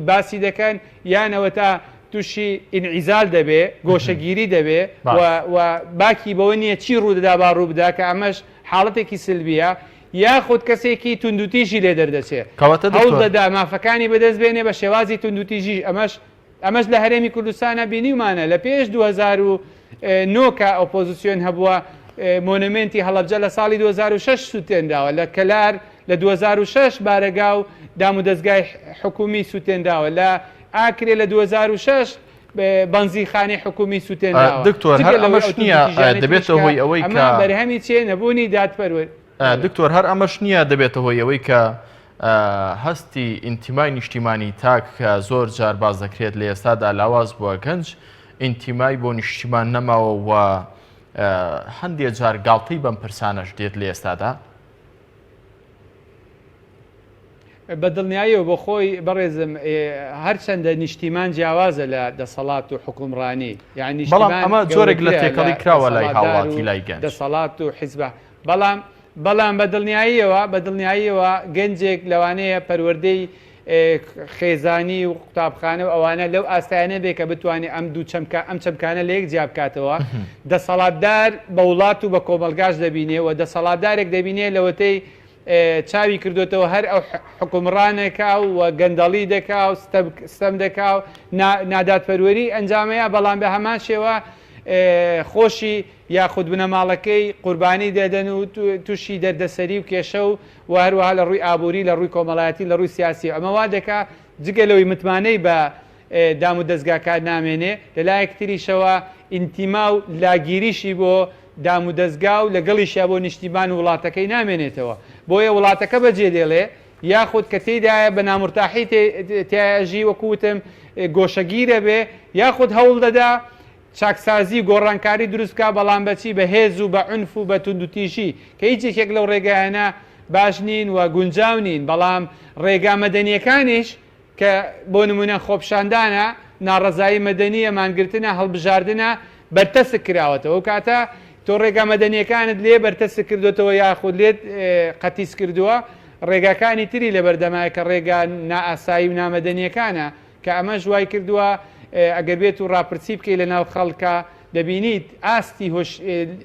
باسی دەکەن یانەوە تا تووشی ئینعیزال دەبێ گۆشەگیری دەبێ و باکی بەوە نییە چی ڕوودەدا با ڕوو بدا کە ئەمەش حاڵەتێکی سلبیە یاخود کەسێکی توندوتیژی لێ دەردەچێت هەوڵ دەدا مافەکانی بەدەست بێنێ بە شێوازی توندوتیژی ئەمەش لە هەرێمی کوردستانە بینیمانە لە پێش 2009 کە ئۆپۆزیسیۆن هەبووە مۆنمنتی هەڵەبجە لە ساڵی 2006 سووتێنداوە لە کەلار لە 2006 بارەگا و دام و دەستگای حکومی سووتێنداوە لە ئاکرێ لە 2006 بەنزیخانەی حکومی سووتێنداوە دکتۆر هەر ئەمەش نییە دەبێتەوە هۆی ئەوەی کە بەرهەمی چێ نەبوونی دادپەروەر دکتۆر هەر ئەمەش نییە دەبێتە هۆی ئەوەی کە هەستی ئینتیمای نیشتیمانی تاک کە زۆر جار باز دەکرێت لە ئێستادا لاواز بووە گەنج ئینتیمای بۆ نیشتیمان نەماوە و هەندێک جار گاڵتەی بەم پرسانەش دێت لە ئێستادا بەدڵنیاییەوە بۆ خۆی بەڕێزم هەرچەندە نیشتیمان جیاوازە لە دەسەڵات و حکومڕانی یعنی بەڵام ئەمە جۆرێک لە تێکەڵی کراوە لای هاوڵاتی لای گەنج دەسەڵات و حیزب بەڵام بەدڵنیاییەوە گەنجێک لەوانەیە پەروەردەی خێزانی و قوتابخانە و ئەوانە لەو ئاستایانە بێ کە بتوانێت ئەم چەمکانە لە یەک جیا بکاتەوە دەسەڵاتدار بە وڵات و بە کۆمەلگاش دەبینێ و دەسەڵاتدارێک دەبینێ لەوەتەی چاوی کردوێتەوە هەر ئەو حکومڕانێکا و گەندەڵی دەکا و ستەم دەکا و نادادپەروەری ئەنجامەیە بەڵام بە هەمان شێوە خۆشی یاخود بنەماڵەکەی قوربانی دەدەن و تووشی دەردەسەری و کێشە و هەروەها لە ڕووی ئابووری لە ڕووی کۆمەڵایەتی لە ڕووی سیاسی ئەمە وا دەکا جگەلەوەی متمانەی بە دام و دەستگاکار نامێنێ لەلایەک تریشەوە ئینتیما و لاگیریشی بۆ دام و دەستگا و لەگەڵیشیا بۆ نیشتیمان و وڵاتەکەی نامێنێتەوە بۆیە وڵاتەکە بەجێ دێڵێ یاخود کە تێدایە بە نامورتاحی تیاژی وەکوتم گۆشەگیرە بێ یاخود هەوڵ دەدا چاکسازی گۆڕانکاری دروستکە بەڵام بەچی بە هێز و بە عنف و بە توندوتیژی کە هیچێکێک لەو ڕێگایانە باش نین و گونجاو نین بەڵام ڕێگا مەدەنیەکانیش کە بۆ نمونە خۆپشاندانە ناڕەزایی مەدەنیە مانگرتنە هەڵبژاردنە بەرتەسک کراوەتەوە کاتە تۆ ڕێگا مەدەنیەکانت لێ بەرتەسک کردوێتەوە یاخود لێت قەتیس کردووە ڕێگاکانی تری لە بەردەمای کە ڕێگا نائاسایی و نامەدەنیەکانە کە ئەمە ژوای کردووە ئەگەر بێت و ڕاپرسی بکەی لە ناو خەڵکە دەبینیت ئاستی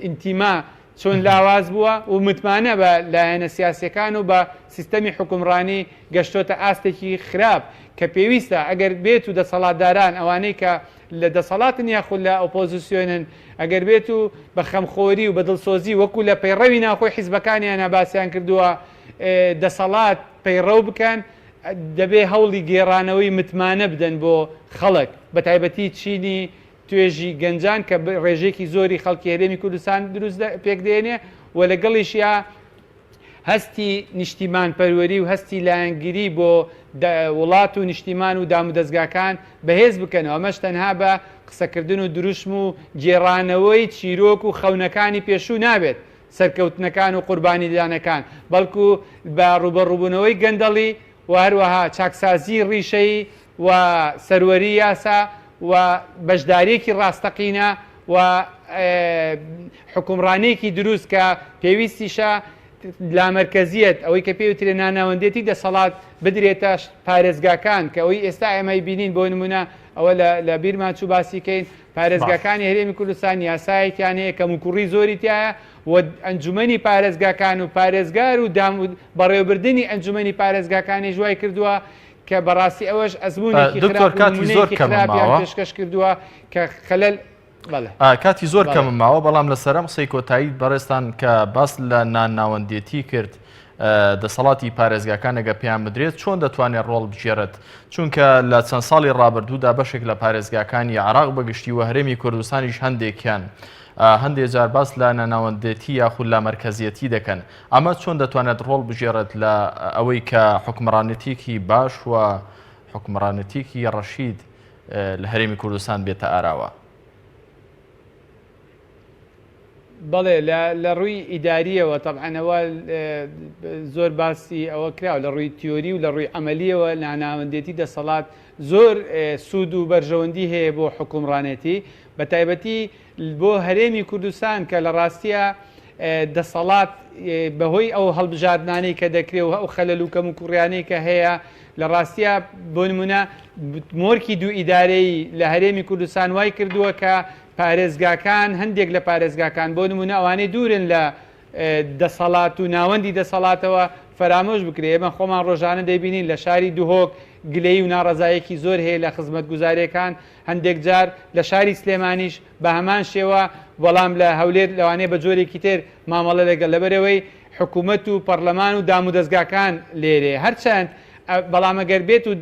ئینتیما چۆن لاواز بووە و متمانە بە لایەنە سیاسەکان و بە سیستەمی حکومڕانی گەشتۆتە ئاستێکی خراپ کە پێویستە ئەگەر بێت و دەسەڵاتداران ئەوانەی کە لە دەسەڵاتن یاخود لە ئۆپۆزیسیۆنن ئەگەر بێت و بە خەمخۆری و بە دڵسۆزی وەکو لە پەیڕەوی ناخۆی حیزبەکانیان باسییان کردووە دەسەڵات پەیڕەو بکەن دەبێ هەوڵی گێڕانەوەی متمانە بدەن بۆ خەڵک بە تایبەتی چینی توێژی گەنجان کە ڕێژێکی زۆری خەڵکی هەرێمی کوردستان دروست پێک دێنێ و لەگەڵیشیا هەستی نیشتیمان پەروەری و هەستی لایەنگیری بۆ وڵات و نیشتیمان و دام و دەستگاکان بەهێز بکەنەوە ئەمەش تەنها بە قسەکردن و دروشم و گێڕانەوەی چیرۆک و خەونەکانی پێشوو نابێت سەرکەوتنەکان و قوربانیدانەکان بەڵکو بە ڕوبەڕووبوونەوەی گەندەڵی و هەروەها چاکسازی ڕیشەی و سەروەری یاسا و بەشدارێکی ڕاستەقینە و حکومڕانێکی دروست کە پێویستیشە لامەرکەزیەت ئەوەی کە پێوترێ ناناوەندێتی دەسەڵات بدرێتە پارێزگاکان کە ئەوەی ئێستا ئێمەی بینین بۆ نمونە ئەوە لە بیرمان چوو باسیکەین پارێزگاکانی هەرێمی کوردستان یاسایەکیان هەیە کە موکوڕی زۆری تایە و ئەنجومەنی پارێزگاکان و پارێزگار و بەڕێوەبردننی ئەنجومەنی پارێزگاکانی ژوای کردووە کە بەڕاستی ئەوەش ئەزمونێکی خراپیان پێشکەش کردووە کە خەلەل کاتی زۆر کەمم ماوە بەڵام لەسەرم قسەی کۆتایی بەڕێستان کە باس لە ناناوەندێتی کرد دەسەڵاتی پارێزگاکان ئەگە پێیان بدرێت چۆن دەتوانێت ڕۆڵ بژێرێت چونکە لە چەند ساڵی ڕابردوودا بەشێک لە پارێزگاکانی عراق بەگشتی و هەرێمی کوردستانیش هەندێکیان هەندێک جار باس لە ناناوەندێتی یاخود لە مەرکەزیەتی دەکەن ئەمە چۆن دەتوانێت ڕۆڵ بژێرێت لە ئەوەی کە حکومڕانەتێکی باش و حکومڕانەتێکی ڕەشید لە هەرێمی کوردستان بێتە ئاراوە بەڵێ لە ڕووی ئیداریەوە تەبعەنەوە زۆر باسی ئەوە کراوە لە ڕووی تیۆری و لە ڕووی ئەمەلیەوە ناناوەندێتی دەسەڵات زۆر سوود و بەرژەوەندی هەیە بۆ حکومڕانێتی بە تایبەتی بۆ هەرێمی کوردستان کە لە ڕاستیە دەسەڵات بەهۆی ئەو هەڵبژاردنانەی کە دەکرێت و ئەو خەلەل و کەم و کوڕیانەی کە هەیە لە ڕاستیە بۆ نمونە مۆرکی دوو ئیدارەی لە هەرێمی کوردستان وای کردووە کە پارێزگاکان هەندێک لە پارێزگاکان بۆ نمونە ئەوانەی دوورن لە دەسەڵات و ناوەندی دەسەڵاتەوە فەرامۆش بکرێ ئێمە خۆمان ڕۆژانە دەیبینین لە شاری دوهۆک گلەی و ناڕەزایەکی زۆر هەیە لە خزمەت گوزاریەکان هەندێک جار لە شاری سلێمانیش بە هەمان شێوە بەڵام لە هەولێر لەوانەیە بە جۆرێکی تر مامەڵە لەگەڵ لەبەرەوەی حکوومەت و پەرلەمان و دام و دەستگاکان لێرێ هەرچەند بەڵام ئەگەر بێت و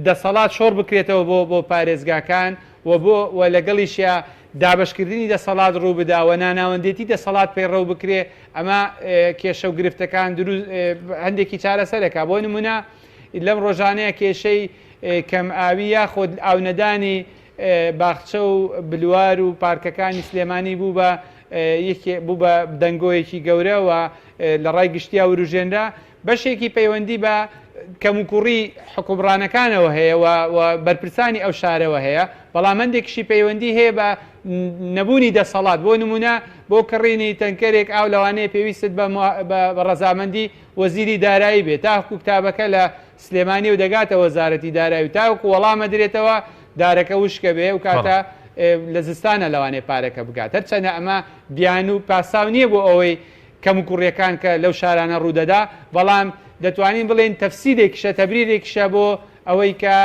دەسەڵات شۆڕ بکرێتەوە بۆ پارێزگاکان و لەگەڵیشە دابشکردنی دەسەڵات ڕوو بداوە ناناوەندێتی دەسەڵات پێی ڕەو بکرێ ئەمە کێشە و گرفتەکان هەندێکی چارەسەرەکە بۆ نمونە لەم ڕۆژانەیە کێشەی کەم ئاوی یاخۆ ئاونەدانی باخچە و بلوار و پارکەکانی سلێمانی بوو بە دەنگۆیەکی گەورە و لە ڕای گشتیا وروژێنرا بەشێکی پەیوەندی بە کەموکوڕی حکومڕانەکانەوە هەیە و بەرپرسانی ئەو شارەوە هەیە بەڵام هەندێکشی پەیوەندی هەیە بە نەبوونی دەسەڵات بۆ نمونە بۆ کڕینی تەنکەرێک ئاو لەوانەیە پێویست بە ڕەزامەندی وەزیری دارایی بێت تاکو کتابەکە لە سلێمانی و دەگاتە وەزارەتی دارایی و تاوەکو وەڵامە درێتەوە دارەکە وشکە بێ و کاتە لە زستانە لەوانێ پارەکە بگات هەرچەنە ئەمە بیان و پاساو نییە بۆ ئەوەی کەم و کوڕیەکان کە لەو شارانە ڕوودەدا بەڵام دەتوانین بڵێن تەفسیرێکیشە تەبریرێکیشە بۆ ئەوەی کە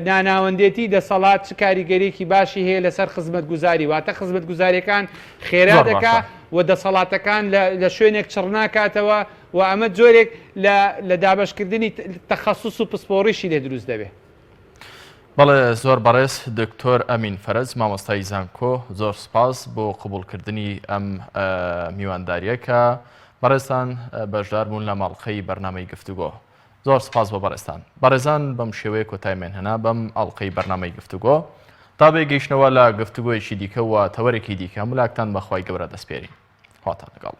ناناوەندێتی دەسەڵات چ کاریگەریەکی باشی هەیە لەسەر خزمەت گوزاری واتە خزمەت گوزاریەکان خێرا دەکا و دەسەڵاتەکان لە شوێنێک چڕ ناکاتەوە و ئەمە جۆرێک لە دابشکردنی تەخەسوس و پسپۆڕیشی لێ دروست دەبێت. بەڵێ زۆر بەڕێز دکتۆر ئەمین فەرەج مامۆستای زانکۆ زۆر سپاس بۆ قبولکردنی ئەم میوانداریەکە بەڕێستان بەشدار بوون لە ماڵقەی بەرنامەی گفتوگۆ زۆر سپاس بۆ بەڕێستان بەڕێزان بەم شێوەیە کۆتایمێن هەنا بەم ئەڵلقەی بەرنامەی گفتوگۆ تا بێگەیشتنەوە لە گفتوگۆیەکی دیکە و تەوەرێکی دیکە ملاکتان بەخوای گەورە دەستپێرین هاتان لەگەڵ